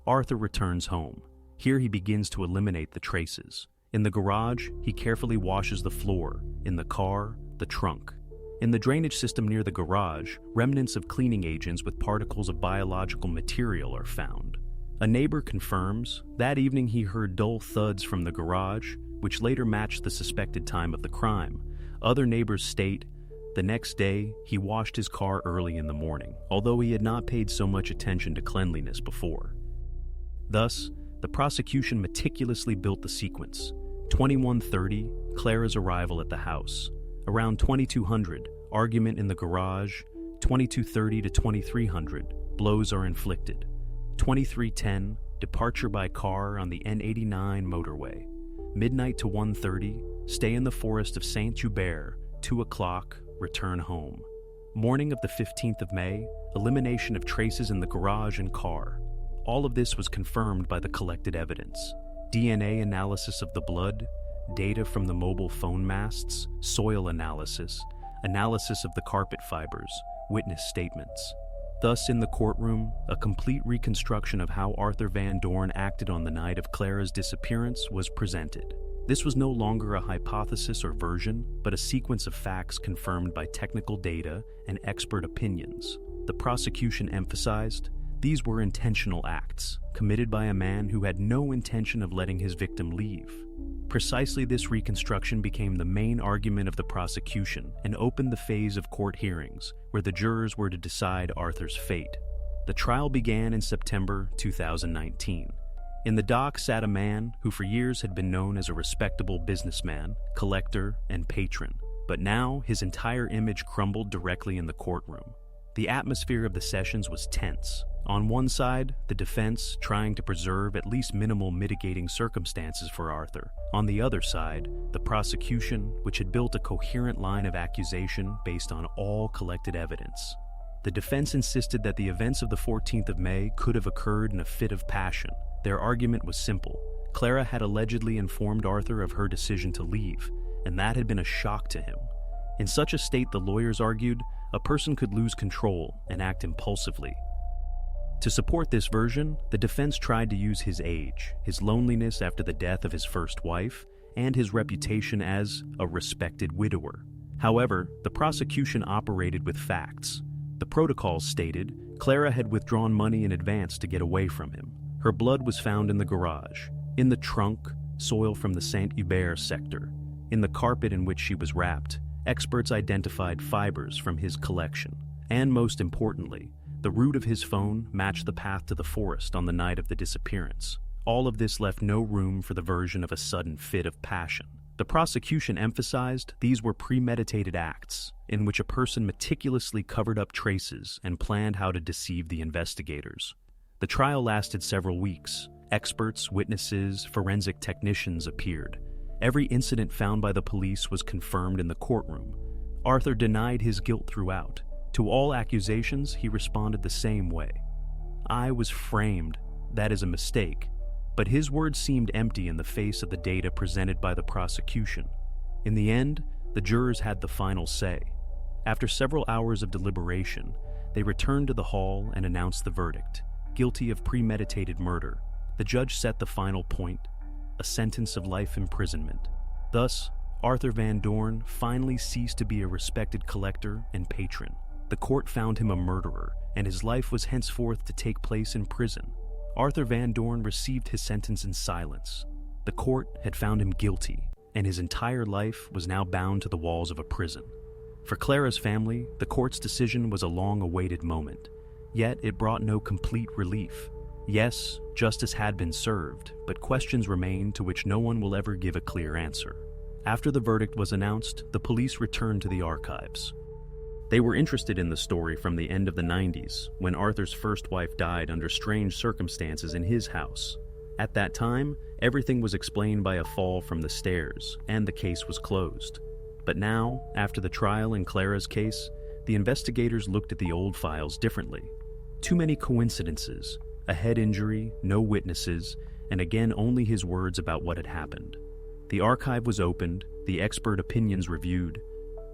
Arthur returns home. Here he begins to eliminate the traces. In the garage, he carefully washes the floor. In the car, the trunk. In the drainage system near the garage, remnants of cleaning agents with particles of biological material are found. A neighbor confirms that evening he heard dull thuds from the garage, which later matched the suspected time of the crime. Other neighbors state the next day he washed his car early in the morning, although he had not paid so much attention to cleanliness before. Thus, the prosecution meticulously built the sequence. 21:30, Clara's arrival at the house. Around 2200, argument in the garage. 22:30 to 2300, blows are inflicted. 23:10, departure by car on the N89 motorway. Midnight to 1:30, stay in the forest of Saint-Hubert. 2 o'clock, return home. Morning of the 15th of May, elimination of traces in the garage and car. All of this was confirmed by the collected evidence. DNA analysis of the blood, data from the mobile phone masts, soil analysis, analysis of the carpet fibers, witness statements. Thus, in the courtroom, a complete reconstruction of how Arthur Van Doorn acted on the night of Clara's disappearance was presented. This was no longer a hypothesis or version, but a sequence of facts confirmed by technical data and expert opinions. The prosecution emphasized these were intentional acts, committed by a man who had no intention of letting his victim leave. Precisely this reconstruction became the main argument of the prosecution and opened the phase of court hearings, where the jurors were to decide Arthur's fate. The trial began in September 2019. In the dock sat a man who for years had been known as a respectable businessman, collector, and patron, but now his entire image crumbled directly in the courtroom. The atmosphere of the sessions was tense. On one side, the defense trying to preserve at least minimal mitigating circumstances for Arthur. On the other side, the prosecution, which had built a coherent line of accusation based on all collected evidence. The defense insisted that the events of the 14th of May could have occurred in a fit of passion. Their argument was simple. Clara had allegedly informed Arthur of her decision to leave, and that had been a shock to him. In such a state, the lawyers argued, a person could lose control and act impulsively. To support this version, the defense tried to use his age, his loneliness after the death of his first wife, and his reputation as a respected widower. However, the prosecution operated with facts. The protocols stated Clara had withdrawn money in advance to get away from him. Her blood was found in the garage, in the trunk, soil from the Saint-Hubert sector. In the carpet in which she was wrapped, experts identified fibers from his collection. And most importantly, the route of his phone matched the path to the forest on the night of the disappearance. All of this left no room for the version of a sudden fit of passion. The prosecution emphasized these were premeditated acts, in which a person meticulously covered up traces and planned how to deceive the investigators. The trial lasted several weeks. Experts, witnesses, forensic technicians appeared. Every incident found by the police was confirmed in the courtroom. Arthur denied his guilt throughout. To all accusations, he responded the same way. I was framed. That is a mistake. But his words seemed empty in the face of the data presented by the prosecution. In the end, the jurors had the final say. After several hours of deliberation, they returned to the hall and announced the verdict: guilty of premeditated murder. The judge set the final point: a sentence of life imprisonment. Thus, Arthur Van Dorn finally ceased to be a respected collector and patron. The court found him a murderer, and his life was henceforth to take place in prison. Arthur Van Dorn received his sentence in silence. The court had found him guilty, and his entire life was now bound to the walls of a prison. For Clara's family, the court's decision was a long-awaited moment, yet it brought no complete relief. Yes, justice had been served, but questions remained to which no one will ever give a clear answer. After the verdict was announced, the police returned to the archives. They were interested in the story from the end of the 90s, when Arthur's first wife died under strange circumstances in his house. At that time, everything was explained by a fall from the stairs, and the case was closed. But now, after the trial in Clara's case, the investigators looked at the old files differently. Too many coincidences, a head injury, no witnesses, and again only his words about what had happened. The archive was opened, the expert opinions reviewed,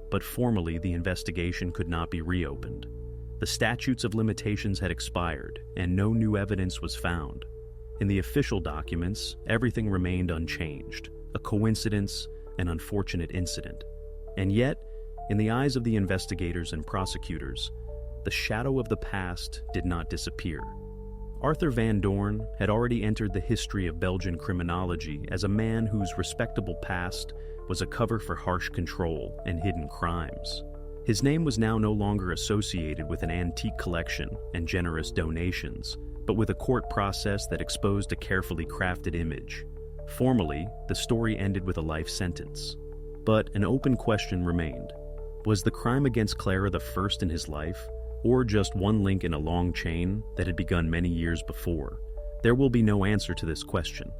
but formally the investigation could not be reopened. The statutes of limitations had expired, and no new evidence was found. In the official documents, everything remained unchanged: a coincidence, an unfortunate incident. And yet, in the eyes of the investigators and prosecutors, the shadow of the past did not disappear. Arthur Van Dorn had already entered the history of Belgian criminology as a man whose respectable past was a cover for harsh control and hidden crimes. His name was now no longer associated with an antique collection and generous donations, but with a court process that exposed a carefully crafted image. Formally, the story ended with a life sentence. But an open question remained. Was the crime against Clara the first in his life, or just one link in a long chain that had begun many years before? There will be no answer to this question.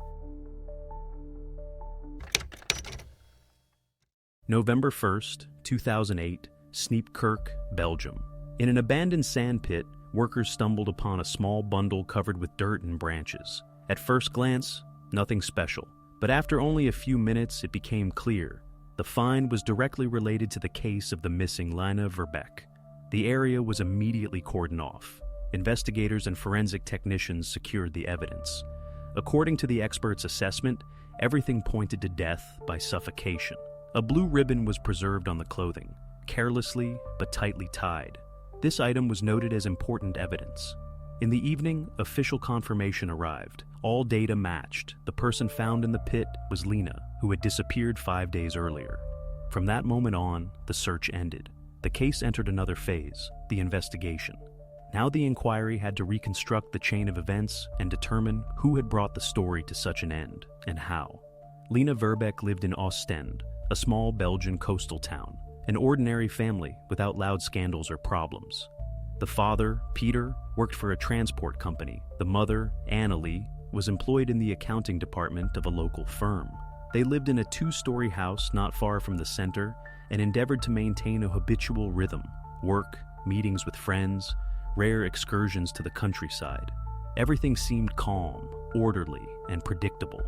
November 1st, 2008, Sneepkerk, Belgium. In an abandoned sandpit, workers stumbled upon a small bundle covered with dirt and branches. At first glance, nothing special. But after only a few minutes, it became clear. The find was directly related to the case of the missing Lina Verbeek. The area was immediately cordoned off. Investigators and forensic technicians secured the evidence. According to the expert's assessment, everything pointed to death by suffocation. A blue ribbon was preserved on the clothing, carelessly but tightly tied. This item was noted as important evidence. In the evening, official confirmation arrived. All data matched. The person found in the pit was Lina, who had disappeared 5 days earlier. From that moment on, the search ended. The case entered another phase, the investigation. Now the inquiry had to reconstruct the chain of events and determine who had brought the story to such an end, and how. Lina Verbeek lived in Ostend, a small Belgian coastal town, an ordinary family without loud scandals or problems. The father, Peter, worked for a transport company. The mother, Annelie, was employed in the accounting department of a local firm. They lived in a 2-story house not far from the center and endeavored to maintain a habitual rhythm: work, meetings with friends, rare excursions to the countryside. Everything seemed calm, orderly, and predictable.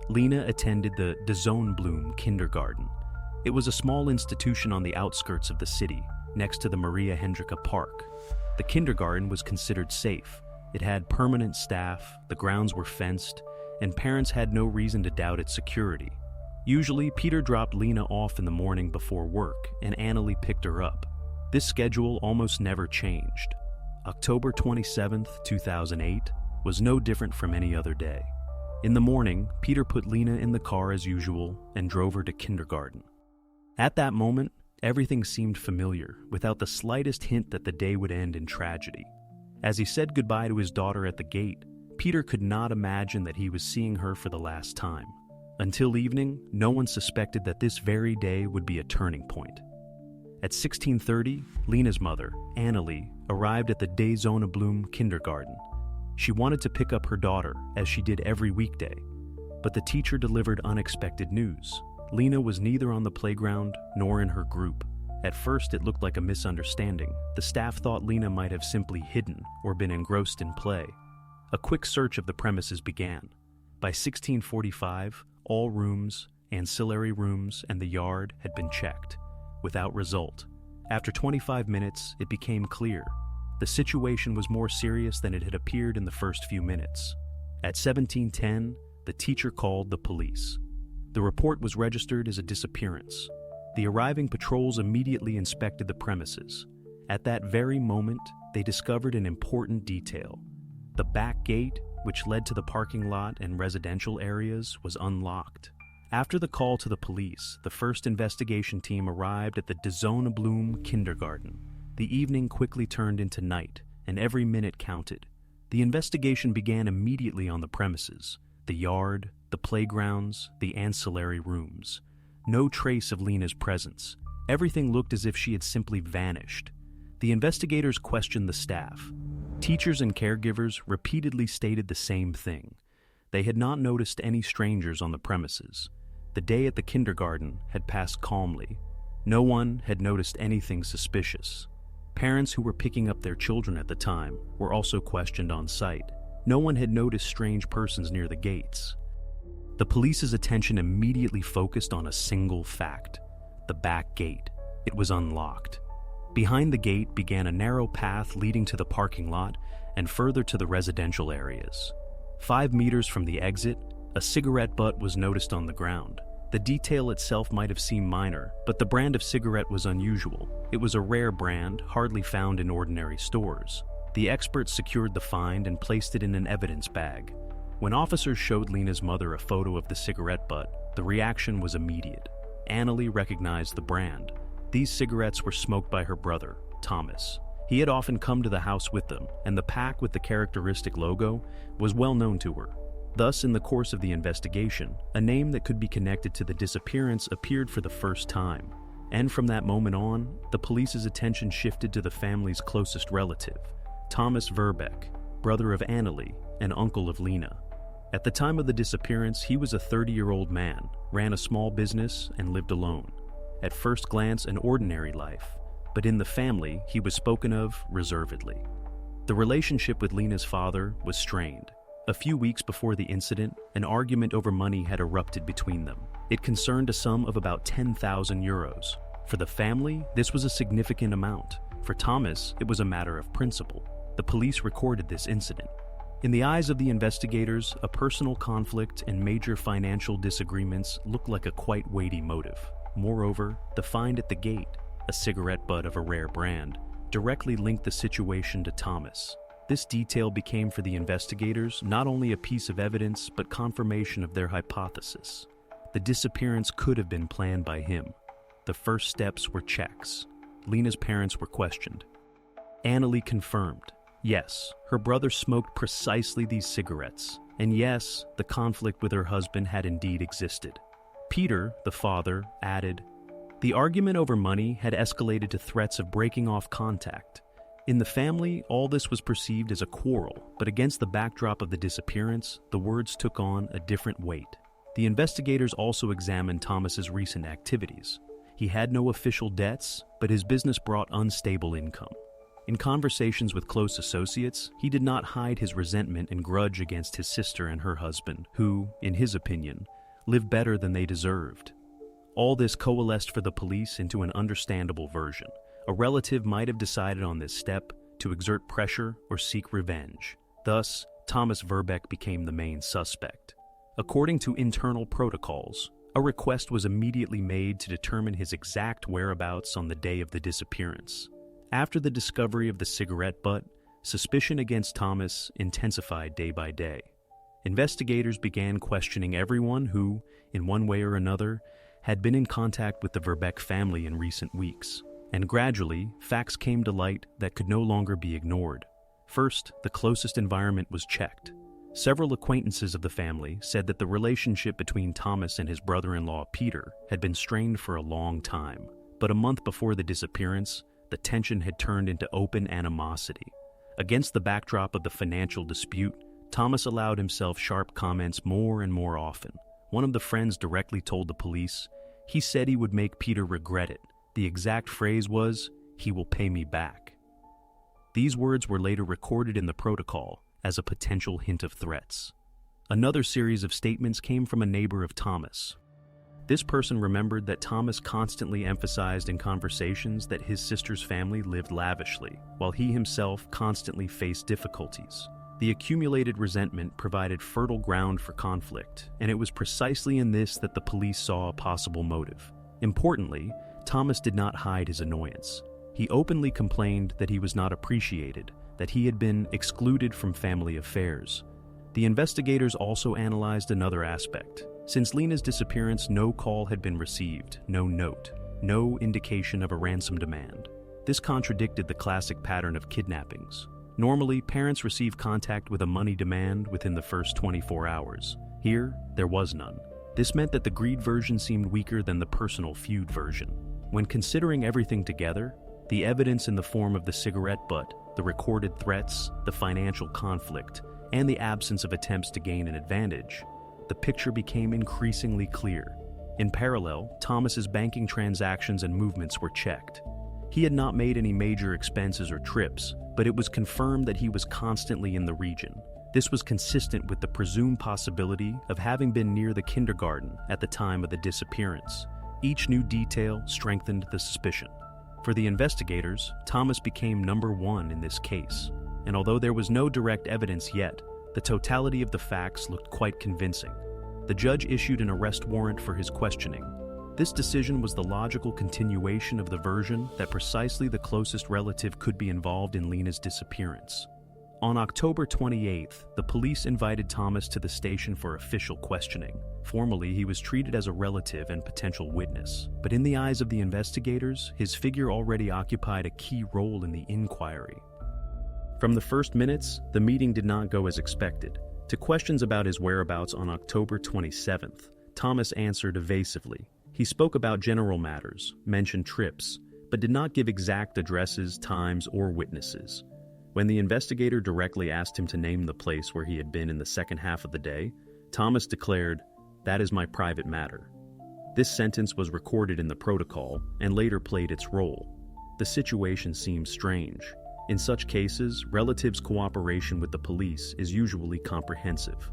Lina attended the De Zonebloem kindergarten. It was a small institution on the outskirts of the city, next to the Maria Hendrika Park. The kindergarten was considered safe. It had permanent staff, the grounds were fenced, and parents had no reason to doubt its security. Usually, Peter dropped Lina off in the morning before work, and Annelie picked her up. This schedule almost never changed. October 27, 2008, was no different from any other day. In the morning, Peter put Lina in the car as usual and drove her to kindergarten. At that moment, everything seemed familiar, without the slightest hint that the day would end in tragedy. As he said goodbye to his daughter at the gate, Peter could not imagine that he was seeing her for the last time. Until evening, no one suspected that this very day would be a turning point. At 16:30, Lina's mother, Annelie, arrived at the De Zonebloem kindergarten. She wanted to pick up her daughter, as she did every weekday, but the teacher delivered unexpected news. Lina was neither on the playground nor in her group. At first, it looked like a misunderstanding. The staff thought Lena might have simply hidden or been engrossed in play. A quick search of the premises began. By 1645, all rooms, ancillary rooms, and the yard had been checked, without result. After 25 minutes, it became clear. The situation was more serious than it had appeared in the first few minutes. At 17:10, the teacher called the police. The report was registered as a disappearance. The arriving patrols immediately inspected the premises. At that very moment, they discovered an important detail. The back gate, which led to the parking lot and residential areas, was unlocked. After the call to the police, the first investigation team arrived at the Bloom kindergarten. The evening quickly turned into night, and every minute counted. The investigation began immediately on the premises: the yard, the playgrounds, the ancillary rooms. No trace of Lena's presence. Everything looked as if she had simply vanished. The investigators questioned the staff. Teachers and caregivers repeatedly stated the same thing. They had not noticed any strangers on the premises. The day at the kindergarten had passed calmly. No one had noticed anything suspicious. Parents who were picking up their children at the time were also questioned on site. No one had noticed strange persons near the gates. The police's attention immediately focused on a single fact: the back gate. It was unlocked. Behind the gate began a narrow path leading to the parking lot and further to the residential areas. 5 meters from the exit, a cigarette butt was noticed on the ground. The detail itself might have seemed minor, but the brand of cigarette was unusual. It was a rare brand, hardly found in ordinary stores. The experts secured the find and placed it in an evidence bag. When officers showed Lena's mother a photo of the cigarette butt, the reaction was immediate. Annalie recognized the brand. These cigarettes were smoked by her brother, Thomas. He had often come to the house with them, and the pack with the characteristic logo was well known to her. Thus, in the course of the investigation, a name that could be connected to the disappearance appeared for the first time. And from that moment on, the police's attention shifted to the family's closest relative, Thomas Verbeck, brother of Annalie and uncle of Lena. At the time of the disappearance, he was a 30-year-old man, ran a small business, and lived alone. At first glance, an ordinary life, but in the family, he was spoken of reservedly. The relationship with Lena's father was strained. A few weeks before the incident, an argument over money had erupted between them. It concerned a sum of about 10,000 euros. For the family, this was a significant amount. For Thomas, it was a matter of principle. The police recorded this incident. In the eyes of the investigators, a personal conflict and major financial disagreements looked like a quite weighty motive. Moreover, the find at the gate, a cigarette butt of a rare brand, directly linked the situation to Thomas. This detail became for the investigators not only a piece of evidence, but confirmation of their hypothesis. The disappearance could have been planned by him. The first steps were checks. Lena's parents were questioned. Annalie confirmed. Yes, her brother smoked precisely these cigarettes, and yes, the conflict with her husband had indeed existed. Peter, the father, added, the argument over money had escalated to threats of breaking off contact. In the family, all this was perceived as a quarrel, but against the backdrop of the disappearance, the words took on a different weight. The investigators also examined Thomas's recent activities. He had no official debts, but his business brought unstable income. In conversations with close associates, he did not hide his resentment and grudge against his sister and her husband, who, in his opinion, lived better than they deserved. All this coalesced for the police into an understandable version. A relative might have decided on this step to exert pressure or seek revenge. Thus, Thomas Verbeck became the main suspect. According to internal protocols, a request was immediately made to determine his exact whereabouts on the day of the disappearance. After the discovery of the cigarette butt, suspicion against Thomas intensified day by day. Investigators began questioning everyone who, in one way or another, had been in contact with the Verbeck family in recent weeks. And gradually, facts came to light that could no longer be ignored. First, the closest environment was checked. Several acquaintances of the family said that the relationship between Thomas and his brother-in-law Peter had been strained for a long time. But a month before the disappearance, the tension had turned into open animosity. Against the backdrop of the financial dispute, Thomas allowed himself sharp comments more and more often. One of the friends directly told the police, he said he would make Peter regret it, The exact phrase was, "He will pay me back." These words were later recorded in the protocol as a potential hint of threats. Another series of statements came from a neighbor of Thomas. This person remembered that Thomas constantly emphasized in conversations that his sister's family lived lavishly, while he himself constantly faced difficulties. The accumulated resentment provided fertile ground for conflict, and it was precisely in this that the police saw a possible motive. Importantly, Thomas did not hide his annoyance. He openly complained that he was not appreciated, that he had been excluded from family affairs. The investigators also analyzed another aspect. Since Lena's disappearance, no call had been received, no note, no indication of a ransom demand. This contradicted the classic pattern of kidnappings. Normally, parents receive contact with a money demand within the first 24 hours. Here, there was none. This meant that the greed version seemed weaker than the personal feud version. When considering everything together, the evidence in the form of the cigarette butt, the recorded threats, the financial conflict, and the absence of attempts to gain an advantage, the picture became increasingly clear. In parallel, Thomas's banking transactions and movements were checked. He had not made any major expenses or trips, but it was confirmed that he was constantly in the region. This was consistent with the presumed possibility of having been near the kindergarten at the time of the disappearance. Each new detail strengthened the suspicion. For the investigators, Thomas became number one in this case, and although there was no direct evidence yet, the totality of the facts looked quite convincing. The judge issued an arrest warrant for his questioning. This decision was the logical continuation of the version that precisely the closest relative could be involved in Lena's disappearance. On October 28th, the police invited Thomas to the station for official questioning. Formally, he was treated as a relative and potential witness, but in the eyes of the investigators, his figure already occupied a key role in the inquiry. From the first minutes, the meeting did not go as expected. To questions about his whereabouts on October 27th, Thomas answered evasively. He spoke about general matters, mentioned trips, but did not give exact addresses, times, or witnesses. When the investigator directly asked him to name the place where he had been in the second half of the day, Thomas declared, "That is my private matter." This sentence was recorded in the protocol and later played its role. The situation seems strange. In such cases, relatives' cooperation with the police is usually comprehensive.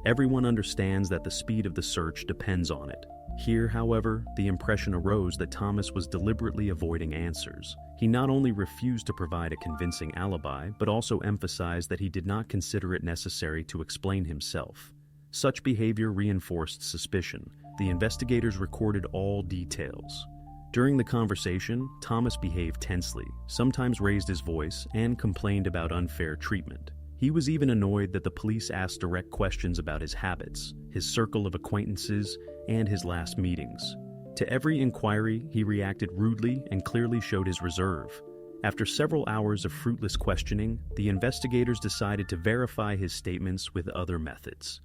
Everyone understands that the speed of the search depends on it. Here, however, the impression arose that Thomas was deliberately avoiding answers. He not only refused to provide a convincing alibi, but also emphasized that he did not consider it necessary to explain himself. Such behavior reinforced suspicion. The investigators recorded all details. During the conversation, Thomas behaved tensely, sometimes raised his voice, and complained about unfair treatment. He was even annoyed that the police asked direct questions about his habits, his circle of acquaintances, and his last meetings. To every inquiry, he reacted rudely and clearly showed his reserve. After several hours of fruitless questioning, the investigators decided to verify his statements with other methods.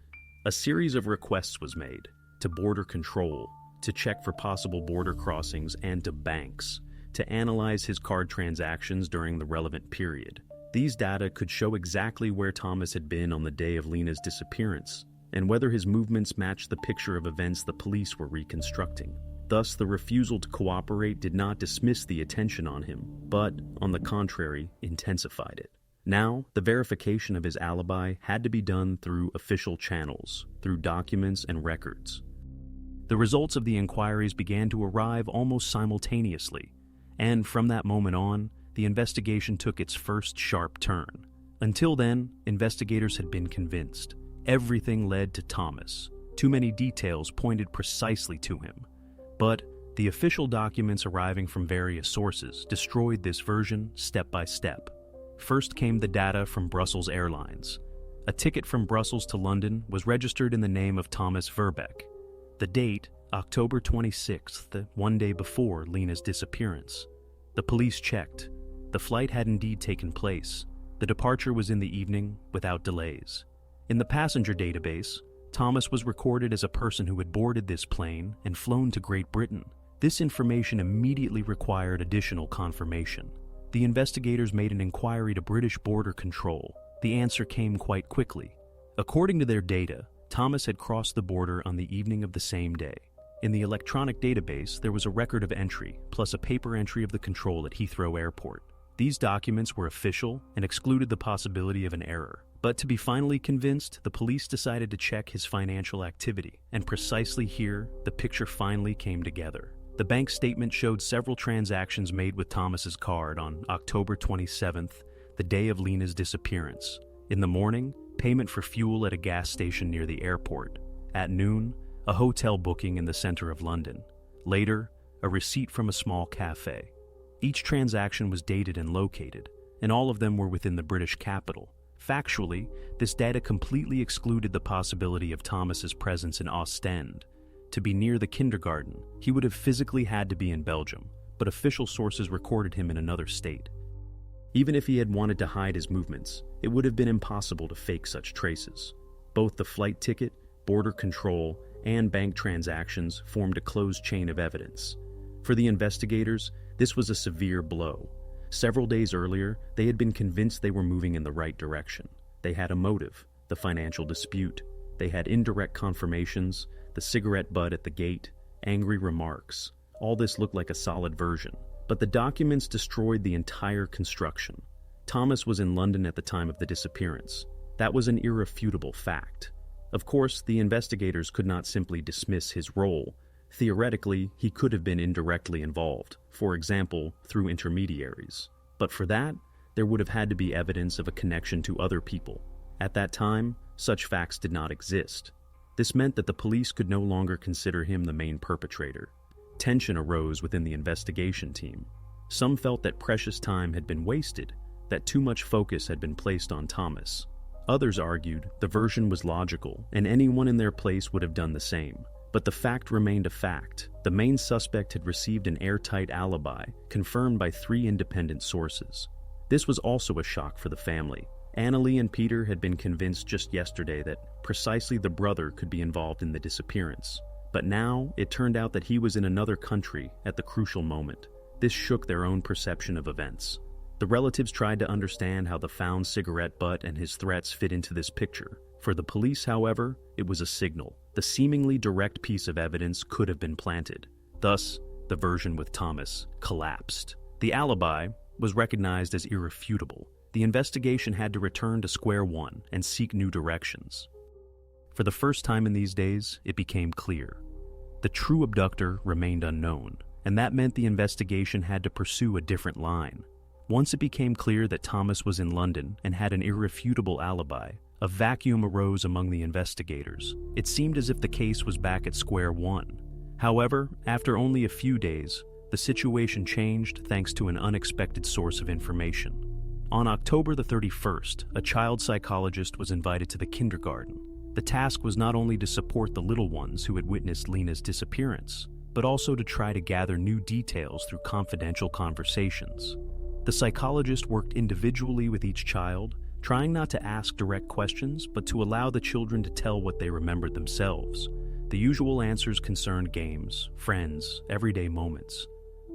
A series of requests was made to border control, to check for possible border crossings, and to banks to analyze his card transactions during the relevant period. These data could show exactly where Thomas had been on the day of Lena's disappearance, and whether his movements matched the picture of events the police were reconstructing. Thus, the refusal to cooperate did not dismiss the attention on him, but, on the contrary, intensified it. Now, the verification of his alibi had to be done through official channels, through documents and records. The results of the inquiries began to arrive almost simultaneously, and from that moment on, the investigation took its first sharp turn. Until then, investigators had been convinced. Everything led to Thomas. Too many details pointed precisely to him. But the official documents arriving from various sources destroyed this version step by step. First came the data from Brussels Airlines. A ticket from Brussels to London was registered in the name of Thomas Verbeek. The date, October 26th, one day before Lena's disappearance. The police checked. The flight had indeed taken place. The departure was in the evening, without delays. In the passenger database, Thomas was recorded as a person who had boarded this plane and flown to Great Britain. This information immediately required additional confirmation. The investigators made an inquiry to British Border Control. The answer came quite quickly. According to their data, Thomas had crossed the border on the evening of the same day. In the electronic database, there was a record of entry, plus a paper entry of the control at Heathrow Airport. These documents were official and excluded the possibility of an error. But to be finally convinced, the police decided to check his financial activity, and precisely here, the picture finally came together. The bank statement showed several transactions made with Thomas's card on October 27th, the day of Lena's disappearance. In the morning, payment for fuel at a gas station near the airport. At noon, a hotel booking in the center of London. Later, a receipt from a small cafe. Each transaction was dated and located, and all of them were within the British capital. Factually, this data completely excluded the possibility of Thomas's presence in Ostend. To be near the kindergarten, he would have physically had to be in Belgium, but official sources recorded him in another state. Even if he had wanted to hide his movements, it would have been impossible to fake such traces. Both the flight ticket, border control, and bank transactions formed a closed chain of evidence. For the investigators, this was a severe blow. Several days earlier, they had been convinced they were moving in the right direction. They had a motive, the financial dispute. They had indirect confirmations, the cigarette butt at the gate, angry remarks. All this looked like a solid version. But the documents destroyed the entire construction. Thomas was in London at the time of the disappearance. That was an irrefutable fact. Of course, the investigators could not simply dismiss his role. Theoretically, he could have been indirectly involved, for example, through intermediaries. But for that, there would have had to be evidence of a connection to other people. At that time, such facts did not exist. This meant that the police could no longer consider him the main perpetrator. Tension arose within the investigation team. Some felt that precious time had been wasted, that too much focus had been placed on Thomas. Others argued the version was logical, and anyone in their place would have done the same. But the fact remained a fact. The main suspect had received an airtight alibi, confirmed by 3 independent sources. This was also a shock for the family. Annalie and Peter had been convinced just yesterday that precisely the brother could be involved in the disappearance. But now, it turned out that he was in another country at the crucial moment. This shook their own perception of events. The relatives tried to understand how the found cigarette butt and his threats fit into this picture. For the police, however, it was a signal. The seemingly direct piece of evidence could have been planted. Thus, the version with Thomas collapsed. The alibi was recognized as irrefutable. The investigation had to return to square one and seek new directions. For the first time in these days, it became clear. The true abductor remained unknown, and that meant the investigation had to pursue a different line. Once it became clear that Thomas was in London and had an irrefutable alibi, a vacuum arose among the investigators. It seemed as if the case was back at square one. However, after only a few days, the situation changed thanks to an unexpected source of information. On October the 31st, a child psychologist was invited to the kindergarten. The task was not only to support the little ones who had witnessed Lena's disappearance, but also to try to gather new details through confidential conversations. The psychologist worked individually with each child, trying not to ask direct questions, but to allow the children to tell what they remembered themselves. The usual answers concerned games, friends, everyday moments.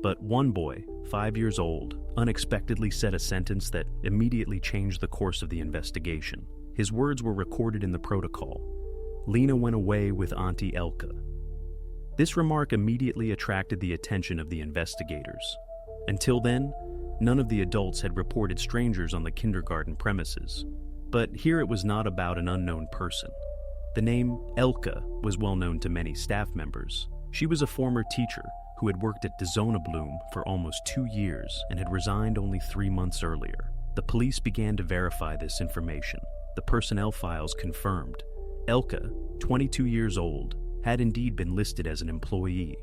But one boy, 5 years old, unexpectedly said a sentence that immediately changed the course of the investigation. His words were recorded in the protocol. "Lena went away with Auntie Elke." This remark immediately attracted the attention of the investigators. Until then, none of the adults had reported strangers on the kindergarten premises. But here it was not about an unknown person. The name Elke was well known to many staff members. She was a former teacher who had worked at De Zonnebloem for almost 2 years and had resigned only 3 months earlier. The police began to verify this information. The personnel files confirmed. Elke, 22 years old, had indeed been listed as an employee.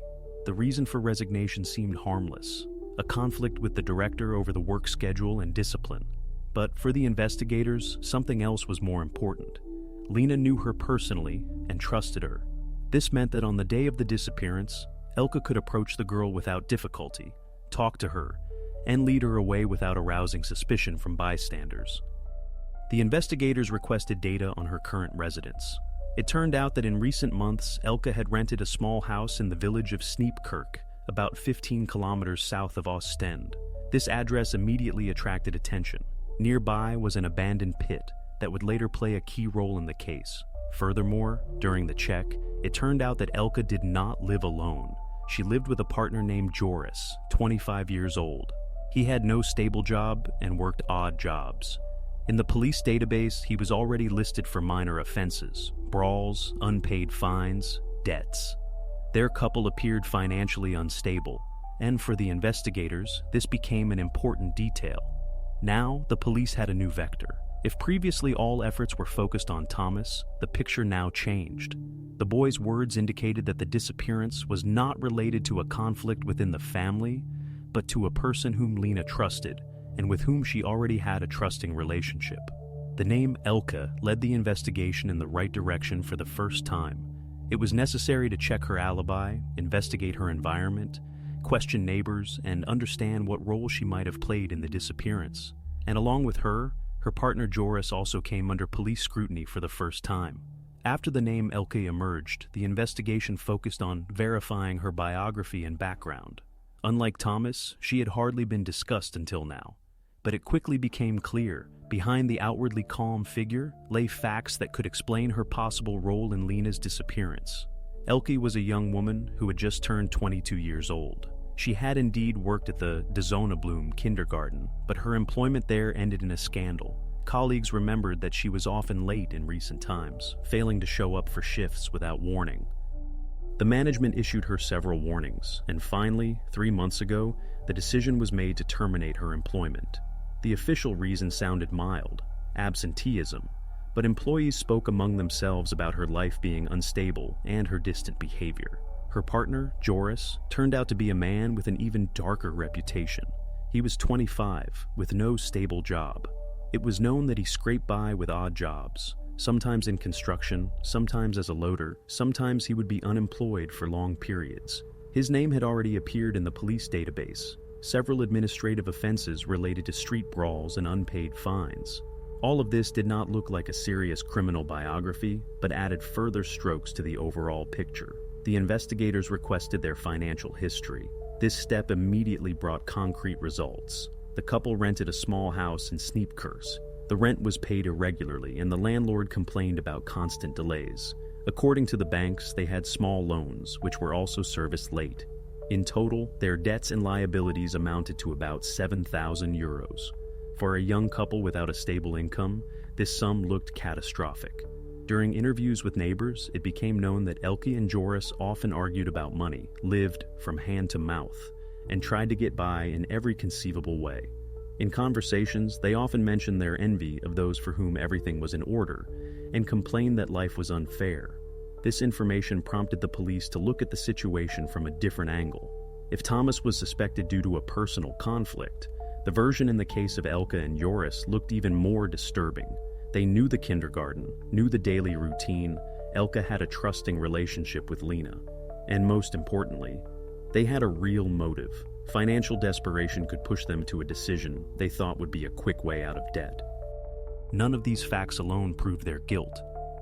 The reason for resignation seemed harmless, a conflict with the director over the work schedule and discipline. But for the investigators, something else was more important. Lena knew her personally and trusted her. This meant that on the day of the disappearance, Elke could approach the girl without difficulty, talk to her, and lead her away without arousing suspicion from bystanders. The investigators requested data on her current residence. It turned out that in recent months, Elke had rented a small house in the village of Sneepkerk, about 15 kilometers south of Ostend. This address immediately attracted attention. Nearby was an abandoned pit that would later play a key role in the case. Furthermore, during the check, it turned out that Elka did not live alone. She lived with a partner named Joris, 25 years old. He had no stable job and worked odd jobs. In the police database, he was already listed for minor offenses, brawls, unpaid fines, debts. Their couple appeared financially unstable, and for the investigators, this became an important detail. Now, the police had a new vector. If previously all efforts were focused on Thomas, the picture now changed. The boy's words indicated that the disappearance was not related to a conflict within the family, but to a person whom Lena trusted, and with whom she already had a trusting relationship. The name Elka led the investigation in the right direction for the first time. It was necessary to check her alibi, investigate her environment, question neighbors, and understand what role she might have played in the disappearance. And along with her partner Joris also came under police scrutiny for the first time. After the name Elke emerged, the investigation focused on verifying her biography and background. Unlike Thomas, she had hardly been discussed until now. But it quickly became clear, behind the outwardly calm figure lay facts that could explain her possible role in Lena's disappearance. Elke was a young woman who had just turned 22 years old. She had indeed worked at the De Zonnebloem kindergarten, but her employment there ended in a scandal. Colleagues remembered that she was often late in recent times, failing to show up for shifts without warning. The management issued her several warnings, and finally, 3 months ago, the decision was made to terminate her employment. The official reason sounded mild, absenteeism, but employees spoke among themselves about her life being unstable and her distant behavior. Her partner, Joris, turned out to be a man with an even darker reputation. He was 25, with no stable job. It was known that he scraped by with odd jobs, sometimes in construction, sometimes as a loader, sometimes he would be unemployed for long periods. His name had already appeared in the police database, several administrative offenses related to street brawls and unpaid fines. All of this did not look like a serious criminal biography, but added further strokes to the overall picture. The investigators requested their financial history. This step immediately brought concrete results. The couple rented a small house in Sneepkurs. The rent was paid irregularly, and the landlord complained about constant delays. According to the banks, they had small loans, which were also serviced late. In total, their debts and liabilities amounted to about 7,000 euros. For a young couple without a stable income, this sum looked catastrophic. During interviews with neighbors, it became known that Elke and Joris often argued about money, lived from hand to mouth, and tried to get by in every conceivable way. In conversations, they often mentioned their envy of those for whom everything was in order, and complained that life was unfair. This information prompted the police to look at the situation from a different angle. If Thomas was suspected due to a personal conflict, the version in the case of Elke and Joris looked even more disturbing. They knew the kindergarten, knew the daily routine. Elke had a trusting relationship with Lena. And most importantly, they had a real motive. Financial desperation could push them to a decision they thought would be a quick way out of debt. None of these facts alone proved their guilt,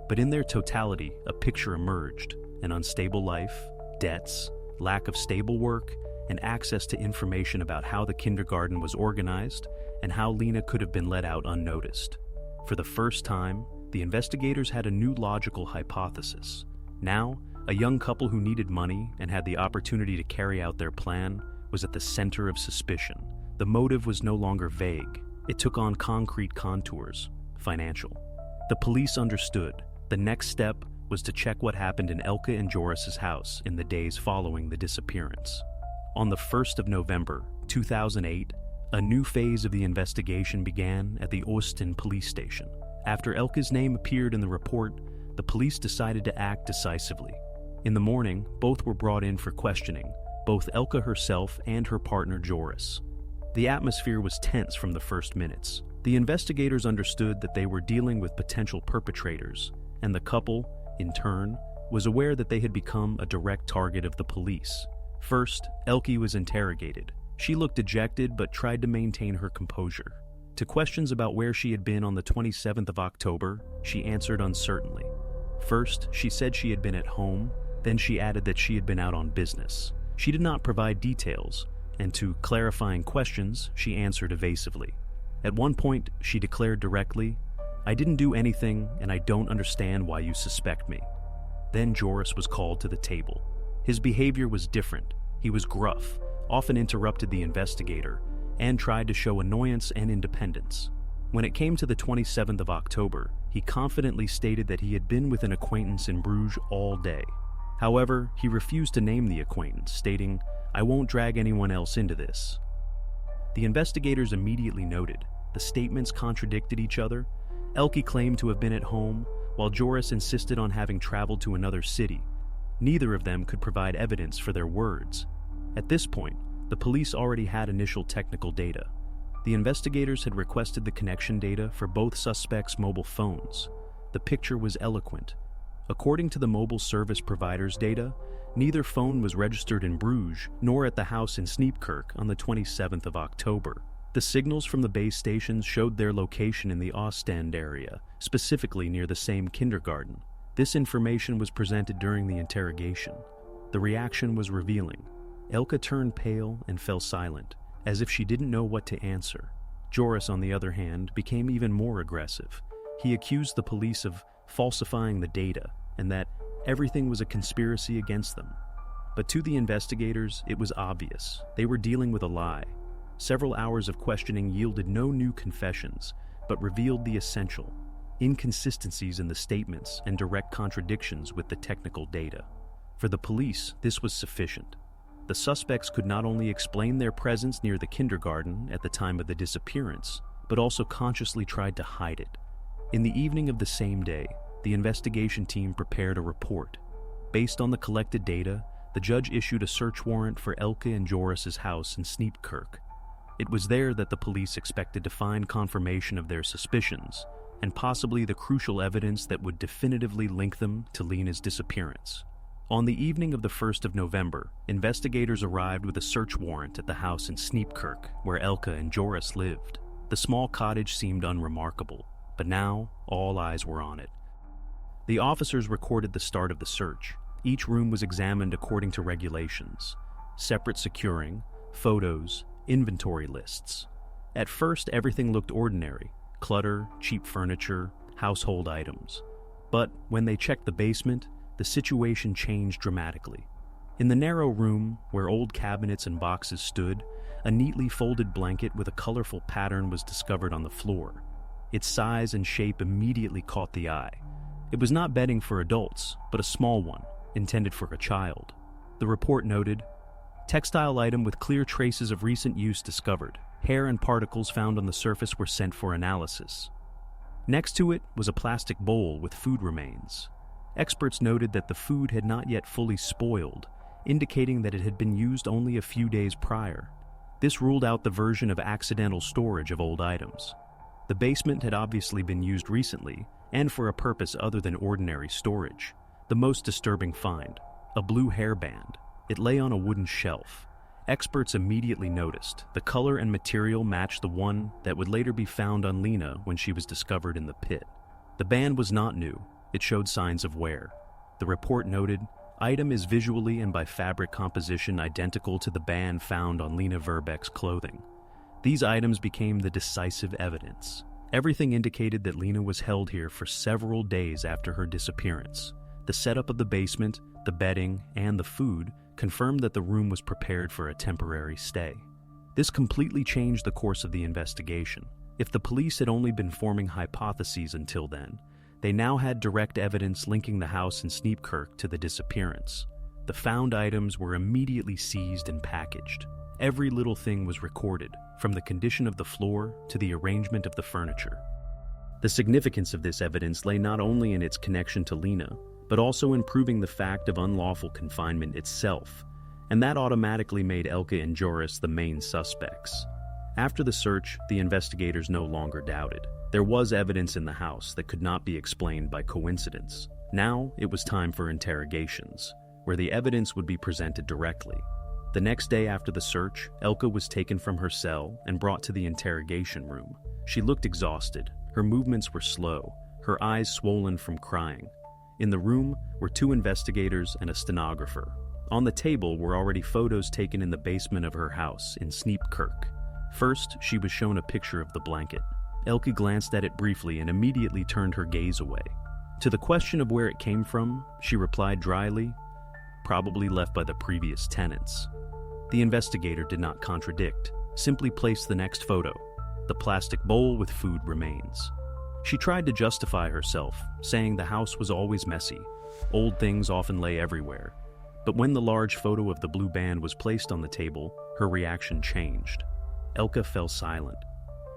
but in their totality, a picture emerged: an unstable life, debts, lack of stable work, and access to information about how the kindergarten was organized and how Lena could have been let out unnoticed. For the first time, the investigators had a new logical hypothesis. Now, a young couple who needed money and had the opportunity to carry out their plan was at the center of suspicion. The motive was no longer vague. It took on concrete contours: financial. The police understood. The next step was to check what happened in Elke and Joris's house in the days following the disappearance. On the 1st of November, 2008, a new phase of the investigation began at the Oosten police station. After Elke's name appeared in the report, the police decided to act decisively. In the morning, both were brought in for questioning, both Elke herself and her partner Joris. The atmosphere was tense from the first minutes. The investigators understood that they were dealing with potential perpetrators, and the couple, in turn, was aware that they had become a direct target of the police. First, Elke was interrogated. She looked dejected but tried to maintain her composure. To questions about where she had been on the 27th of October, she answered uncertainly. First, she said she had been at home, then she added that she had been out on business. She did not provide details, and to clarifying questions, she answered evasively. At one point, she declared directly, "I didn't do anything, and I don't understand why you suspect me." Then Joris was called to the table. His behavior was different. He was gruff, often interrupted the investigator, and tried to show annoyance and independence. When it came to the 27th of October, he confidently stated that he had been with an acquaintance in Bruges all day. However, he refused to name the acquaintance, stating, "I won't drag anyone else into this." The investigators immediately noted the statements contradicted each other. Elke claimed to have been at home, while Joris insisted on having traveled to another city. Neither of them could provide evidence for their words. At this point, the police already had initial technical data. The investigators had requested the connection data for both suspects' mobile phones. The picture was eloquent. According to the mobile service provider's data, neither phone was registered in Bruges nor at the house in Sneepkerk on the 27th of October. The signals from the base stations showed their location in the Ostend area, specifically near the same kindergarten. This information was presented during the interrogation. The reaction was revealing. Elke turned pale and fell silent, as if she didn't know what to answer. Joris, on the other hand, became even more aggressive. He accused the police of falsifying the data and that everything was a conspiracy against them. But to the investigators, it was obvious. They were dealing with a lie. Several hours of questioning yielded no new confessions, but revealed the essential: inconsistencies in the statements and direct contradictions with the technical data. For the police, this was sufficient. The suspects could not only explain their presence near the kindergarten at the time of the disappearance, but also consciously tried to hide it. In the evening of the same day, the investigation team prepared a report. Based on the collected data, the judge issued a search warrant for Elke and Joris's house in Sneepkerk. It was there that the police expected to find confirmation of their suspicions, and possibly the crucial evidence that would definitively link them to Lena's disappearance. On the evening of the 1st of November, investigators arrived with a search warrant at the house in Sneepkerk, where Elke and Joris lived. The small cottage seemed unremarkable, but now all eyes were on it. The officers recorded the start of the search. Each room was examined according to regulations: separate securing, photos, inventory lists. At first, everything looked ordinary: clutter, cheap furniture, household items. But when they checked the basement, the situation changed dramatically. In the narrow room, where old cabinets and boxes stood, a neatly folded blanket with a colorful pattern was discovered on the floor. Its size and shape immediately caught the eye. It was not bedding for adults, but a small one, intended for a child. The report noted, "Textile item with clear traces of recent use discovered. Hair and particles found on the surface were sent for analysis." Next to it was a plastic bowl with food remains. Experts noted that the food had not yet fully spoiled, indicating that it had been used only a few days prior. This ruled out the version of accidental storage of old items. The basement had obviously been used recently, and for a purpose other than ordinary storage. The most disturbing find: a blue hairband. It lay on a wooden shelf. Experts immediately noticed the color and material matched the one that would later be found on Lena when she was discovered in the pit. The band was not new. It showed signs of wear. The report noted, "Item is visually and by fabric composition identical to the band found on Lena Verbeck's clothing." These items became the decisive evidence. Everything indicated that Lena was held here for several days after her disappearance. The setup of the basement, the bedding, and the food confirmed that the room was prepared for a temporary stay. This completely changed the course of the investigation. If the police had only been forming hypotheses until then, they now had direct evidence linking the house in Sneepkerk to the disappearance. The found items were immediately seized and packaged. Every little thing was recorded, from the condition of the floor to the arrangement of the furniture. The significance of this evidence lay not only in its connection to Lena, but also in proving the fact of unlawful confinement itself, and that automatically made Elke and Joris the main suspects. After the search, the investigators no longer doubted. There was evidence in the house that could not be explained by coincidence. Now it was time for interrogations, where the evidence would be presented directly. The next day after the search, Elke was taken from her cell and brought to the interrogation room. She looked exhausted. Her movements were slow, her eyes swollen from crying. In the room were 2 investigators and a stenographer. On the table were already photos taken in the basement of her house in Sneepkerk. First, she was shown a picture of the blanket. Elke glanced at it briefly and immediately turned her gaze away. To the question of where it came from, she replied dryly, "Probably left by the previous tenants." The investigator did not contradict, simply placed the next photo, the plastic bowl with food remains. She tried to justify herself, saying the house was always messy. Old things often lay everywhere. But when the large photo of the blue band was placed on the table, her reaction changed. Elke fell silent.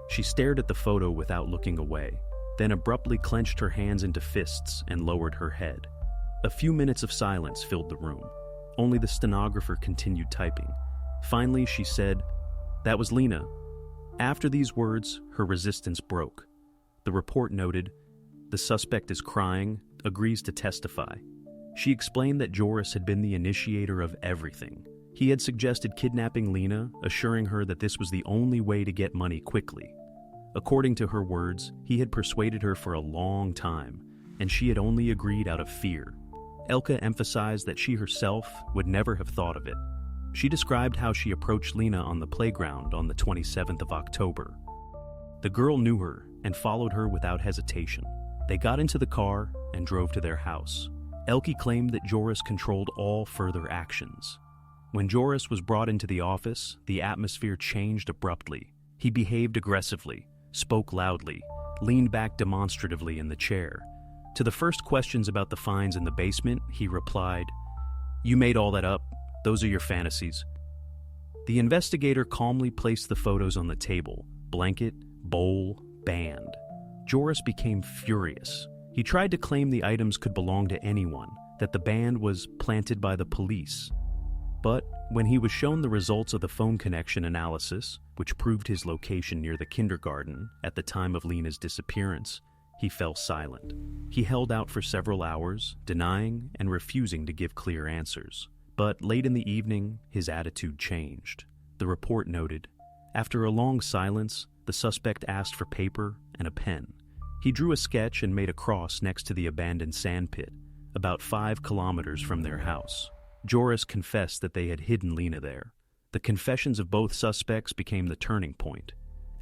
She stared at the photo without looking away, then abruptly clenched her hands into fists and lowered her head. A few minutes of silence filled the room. Only the stenographer continued typing. Finally, she said, "That was Lena." After these words, her resistance broke. The report noted, "The suspect is crying, agrees to testify." She explained that Joris had been the initiator of everything. He had suggested kidnapping Lena, assuring her that this was the only way to get money quickly. According to her words, he had persuaded her for a long time, and she had only agreed out of fear. Elke emphasized that she herself would never have thought of it. She described how she approached Lena on the playground on the 27th of October. The girl knew her and followed her without hesitation. They got into the car and drove to their house. Elke claimed that Joris controlled all further actions. When Joris was brought into the office, the atmosphere changed abruptly. He behaved aggressively, spoke loudly, leaned back demonstratively in the chair. To the first questions about the finds in the basement, he replied, "You made all that up. Those are your fantasies." The investigator calmly placed the photos on the table: blanket, bowl, band. Joris became furious. He tried to claim the items could belong to anyone, that the band was planted by the police. But when he was shown the results of the phone connection analysis, which proved his location near the kindergarten at the time of Lena's disappearance, he fell silent. He held out for several hours, denying and refusing to give clear answers. But late in the evening, his attitude changed. The report noted, after a long silence, the suspect asked for paper and a pen. He drew a sketch and made a cross next to the abandoned sandpit, about 5 kilometers from their house. Joris confessed that they had hidden Lena there. The confessions of both suspects became the turning point.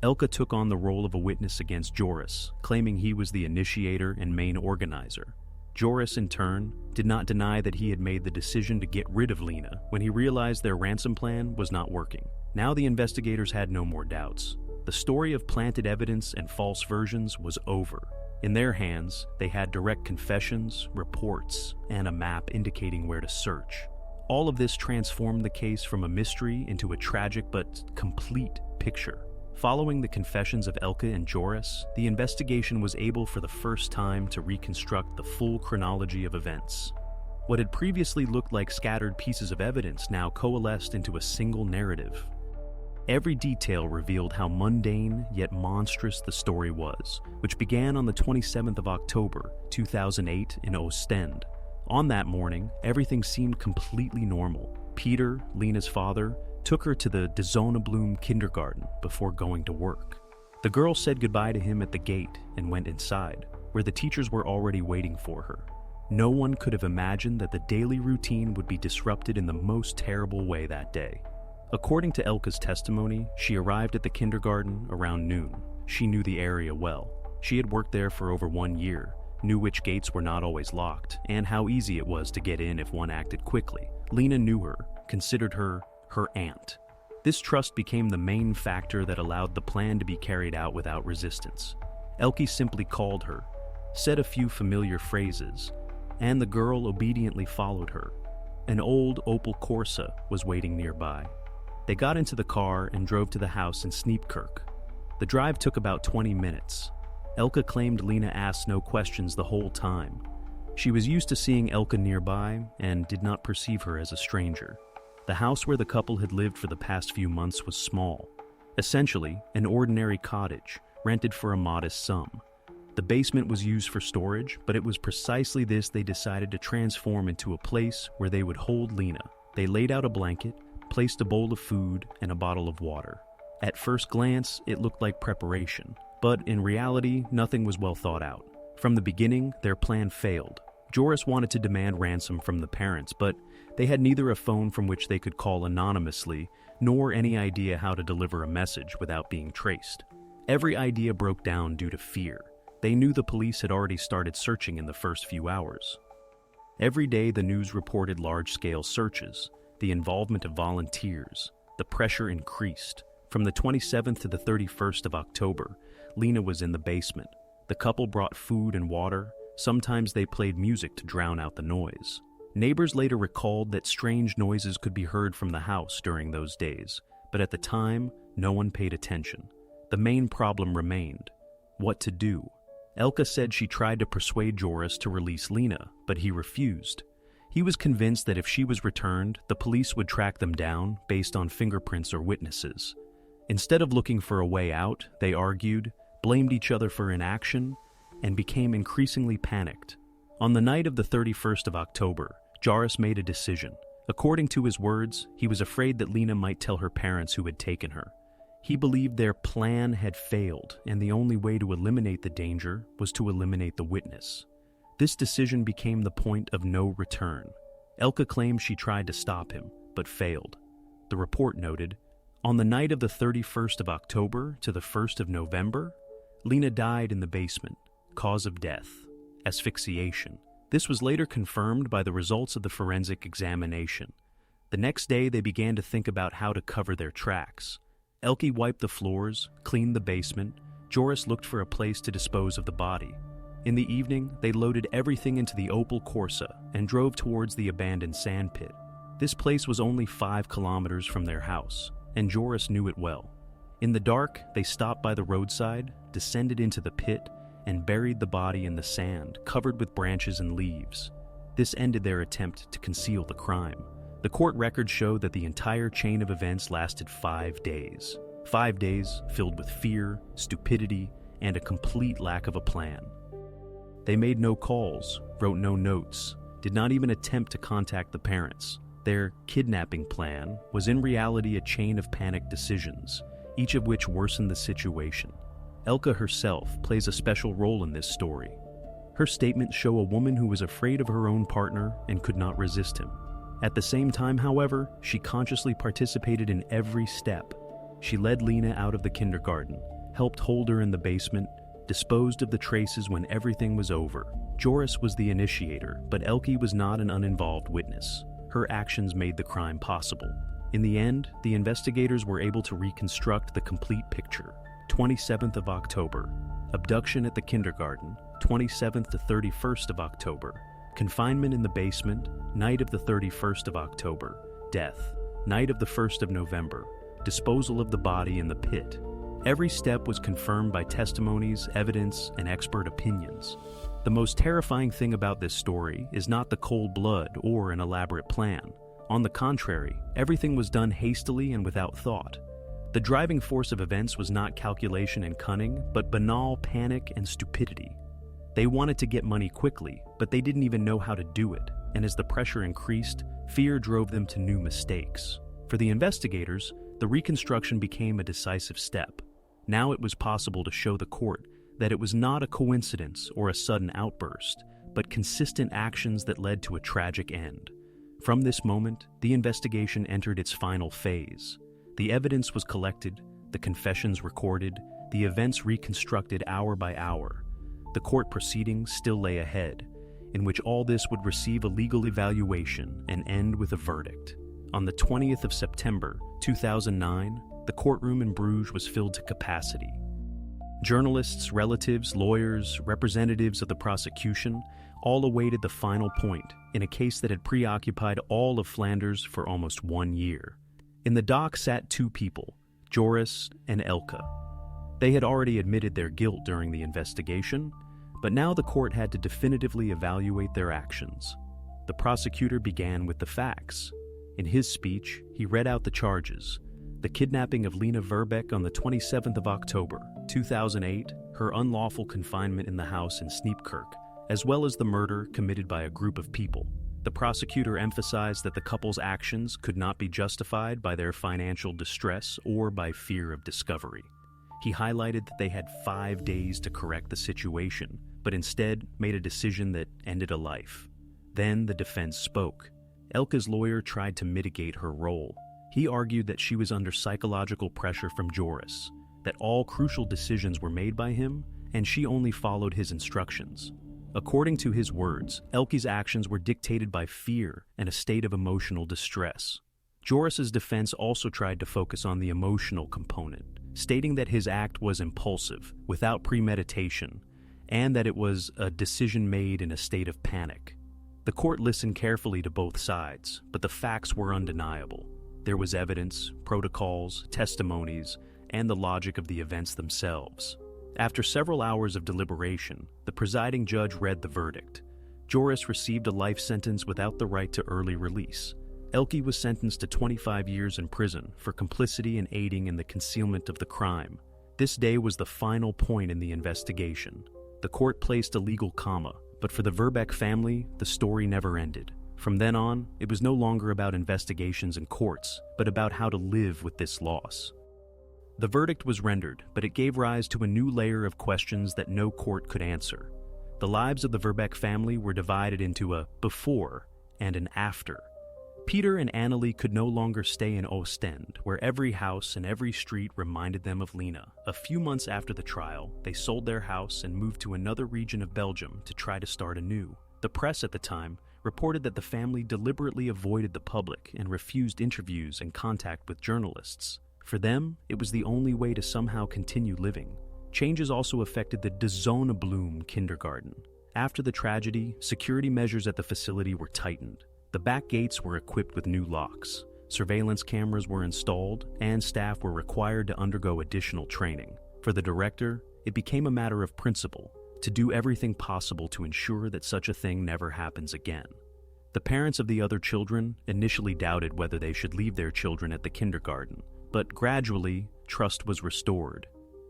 Elke took on the role of a witness against Joris, claiming he was the initiator and main organizer. Joris, in turn, did not deny that he had made the decision to get rid of Lena when he realized their ransom plan was not working. Now the investigators had no more doubts. The story of planted evidence and false versions was over. In their hands, they had direct confessions, reports, and a map indicating where to search. All of this transformed the case from a mystery into a tragic but complete picture. Following the confessions of Elke and Joris, the investigation was able for the first time to reconstruct the full chronology of events. What had previously looked like scattered pieces of evidence now coalesced into a single narrative. Every detail revealed how mundane yet monstrous the story was, which began on the 27th of October, 2008 in Ostend. On that morning, everything seemed completely normal. Peter, Lena's father, took her to the De Zonnebloem kindergarten before going to work. The girl said goodbye to him at the gate and went inside, where the teachers were already waiting for her. No one could have imagined that the daily routine would be disrupted in the most terrible way that day. According to Elke's testimony, she arrived at the kindergarten around noon. She knew the area well. She had worked there for over 1 year, knew which gates were not always locked, and how easy it was to get in if one acted quickly. Lena knew her, considered her aunt. This trust became the main factor that allowed the plan to be carried out without resistance. Elke simply called her, said a few familiar phrases, and the girl obediently followed her. An old Opel Corsa was waiting nearby. They got into the car and drove to the house in Sneepkerk. The drive took about 20 minutes. Elke claimed Lena asked no questions the whole time. She was used to seeing Elke nearby and did not perceive her as a stranger. The house where the couple had lived for the past few months was small, essentially an ordinary cottage, rented for a modest sum. The basement was used for storage, but it was precisely this they decided to transform into a place where they would hold Lena. They laid out a blanket, placed a bowl of food and a bottle of water. At first glance, it looked like preparation, but in reality, nothing was well thought out. From the beginning, their plan failed. Joris wanted to demand ransom from the parents, but they had neither a phone from which they could call anonymously, nor any idea how to deliver a message without being traced. Every idea broke down due to fear. They knew the police had already started searching in the first few hours. Every day the news reported large-scale searches, the involvement of volunteers. The pressure increased. From the 27th to the 31st of October, Lena was in the basement. The couple brought food and water. Sometimes they played music to drown out the noise. Neighbors later recalled that strange noises could be heard from the house during those days, but at the time, no one paid attention. The main problem remained: what to do. Elka said she tried to persuade Joris to release Lena, but he refused. He was convinced that if she was returned, the police would track them down based on fingerprints or witnesses. Instead of looking for a way out, they argued, blamed each other for inaction, and became increasingly panicked. On the night of the 31st of October, Joris made a decision. According to his words, he was afraid that Lena might tell her parents who had taken her. He believed their plan had failed, and the only way to eliminate the danger was to eliminate the witness. This decision became the point of no return. Elka claimed she tried to stop him, but failed. The report noted, on the night of the 31st of October to the 1st of November, Lena died in the basement. Cause of death: asphyxiation. This was later confirmed by the results of the forensic examination. The next day, they began to think about how to cover their tracks. Elke wiped the floors, cleaned the basement. Joris looked for a place to dispose of the body. In the evening, they loaded everything into the Opel Corsa and drove towards the abandoned sand pit. This place was only 5 kilometers from their house, and Joris knew it well. In the dark, they stopped by the roadside, descended into the pit, and buried the body in the sand, covered with branches and leaves. This ended their attempt to conceal the crime. The court records show that the entire chain of events lasted 5 days. 5 days filled with fear, stupidity, and a complete lack of a plan. They made no calls, wrote no notes, did not even attempt to contact the parents. Their kidnapping plan was in reality a chain of panic decisions, each of which worsened the situation. Elka herself plays a special role in this story. Her statements show a woman who was afraid of her own partner and could not resist him. At the same time, however, she consciously participated in every step. She led Lena out of the kindergarten, helped hold her in the basement, disposed of the traces when everything was over. Joris was the initiator, but Elke was not an uninvolved witness. Her actions made the crime possible. In the end, the investigators were able to reconstruct the complete picture. 27th of October, abduction at the kindergarten. 27th to 31st of October, confinement in the basement. Night of the 31st of October, death. Night of the 1st of November, disposal of the body in the pit. Every step was confirmed by testimonies, evidence, and expert opinions. The most terrifying thing about this story is not the cold blood or an elaborate plan. On the contrary, everything was done hastily and without thought. The driving force of events was not calculation and cunning, but banal panic and stupidity. They wanted to get money quickly, but they didn't even know how to do it, and as the pressure increased, fear drove them to new mistakes. For the investigators, the reconstruction became a decisive step. Now it was possible to show the court that it was not a coincidence or a sudden outburst, but consistent actions that led to a tragic end. From this moment, the investigation entered its final phase. The evidence was collected, the confessions recorded, the events reconstructed hour by hour. The court proceedings still lay ahead, in which all this would receive a legal evaluation and end with a verdict. On the 20th of September, 2009, the courtroom in Bruges was filled to capacity. Journalists, relatives, lawyers, representatives of the prosecution all awaited the final point in a case that had preoccupied all of Flanders for almost 1 year. In the dock sat 2 people, Joris and Elke. They had already admitted their guilt during the investigation, but now the court had to definitively evaluate their actions. The prosecutor began with the facts. In his speech, he read out the charges: the kidnapping of Lena Verbeek on the 27th of October, 2008, her unlawful confinement in the house in Sneepkerk, as well as the murder committed by a group of people. The prosecutor emphasized that the couple's actions could not be justified by their financial distress or by fear of discovery. He highlighted that they had 5 days to correct the situation, but instead made a decision that ended a life. Then the defense spoke. Elke's lawyer tried to mitigate her role. He argued that she was under psychological pressure from Joris. that all crucial decisions were made by him, and she only followed his instructions. According to his words, Elke's actions were dictated by fear and a state of emotional distress. Joris's defense also tried to focus on the emotional component, stating that his act was impulsive, without premeditation, and that it was a decision made in a state of panic. The court listened carefully to both sides, but the facts were undeniable. There was evidence, protocols, testimonies, and the logic of the events themselves. After several hours of deliberation, the presiding judge read the verdict. Joris received a life sentence without the right to early release. Elke was sentenced to 25 years in prison for complicity and aiding in the concealment of the crime. This day was the final point in the investigation. The court placed a legal comma, but for the Verbeek family, the story never ended. From then on, it was no longer about investigations and courts, but about how to live with this loss. The verdict was rendered, but it gave rise to a new layer of questions that no court could answer. The lives of the Verbeek family were divided into a before and an after. Peter and Annelie could no longer stay in Ostend, where every house and every street reminded them of Lena. A few months after the trial, they sold their house and moved to another region of Belgium to try to start anew. The press at the time reported that the family deliberately avoided the public and refused interviews and contact with journalists. For them, it was the only way to somehow continue living. Changes also affected the De Zonnebloem kindergarten. After the tragedy, security measures at the facility were tightened. The back gates were equipped with new locks, surveillance cameras were installed, and staff were required to undergo additional training. For the director, it became a matter of principle to do everything possible to ensure that such a thing never happens again. The parents of the other children initially doubted whether they should leave their children at the kindergarten, but gradually, trust was restored.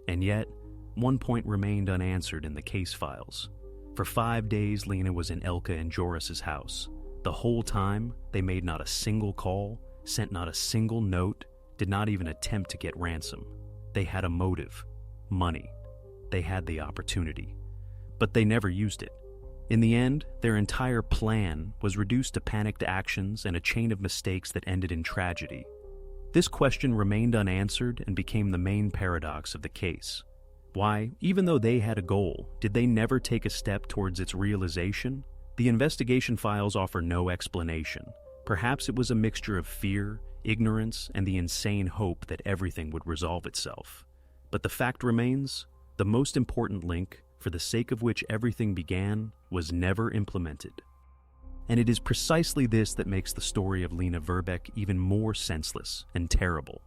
And yet, one point remained unanswered in the case files. For 5 days, Lena was in Elke and Joris's house. The whole time, they made not a single call, sent not a single note, did not even attempt to get ransom. They had a motive: money. They had the opportunity. But they never used it. In the end, their entire plan was reduced to panicked actions and a chain of mistakes that ended in tragedy. This question remained unanswered and became the main paradox of the case. Why, even though they had a goal, did they never take a step towards its realization? The investigation files offer no explanation. Perhaps it was a mixture of fear, ignorance, and the insane hope that everything would resolve itself. But the fact remains, the most important link, for the sake of which everything began, was never implemented. And it is precisely this that makes the story of Lena Verbeek even more senseless and terrible.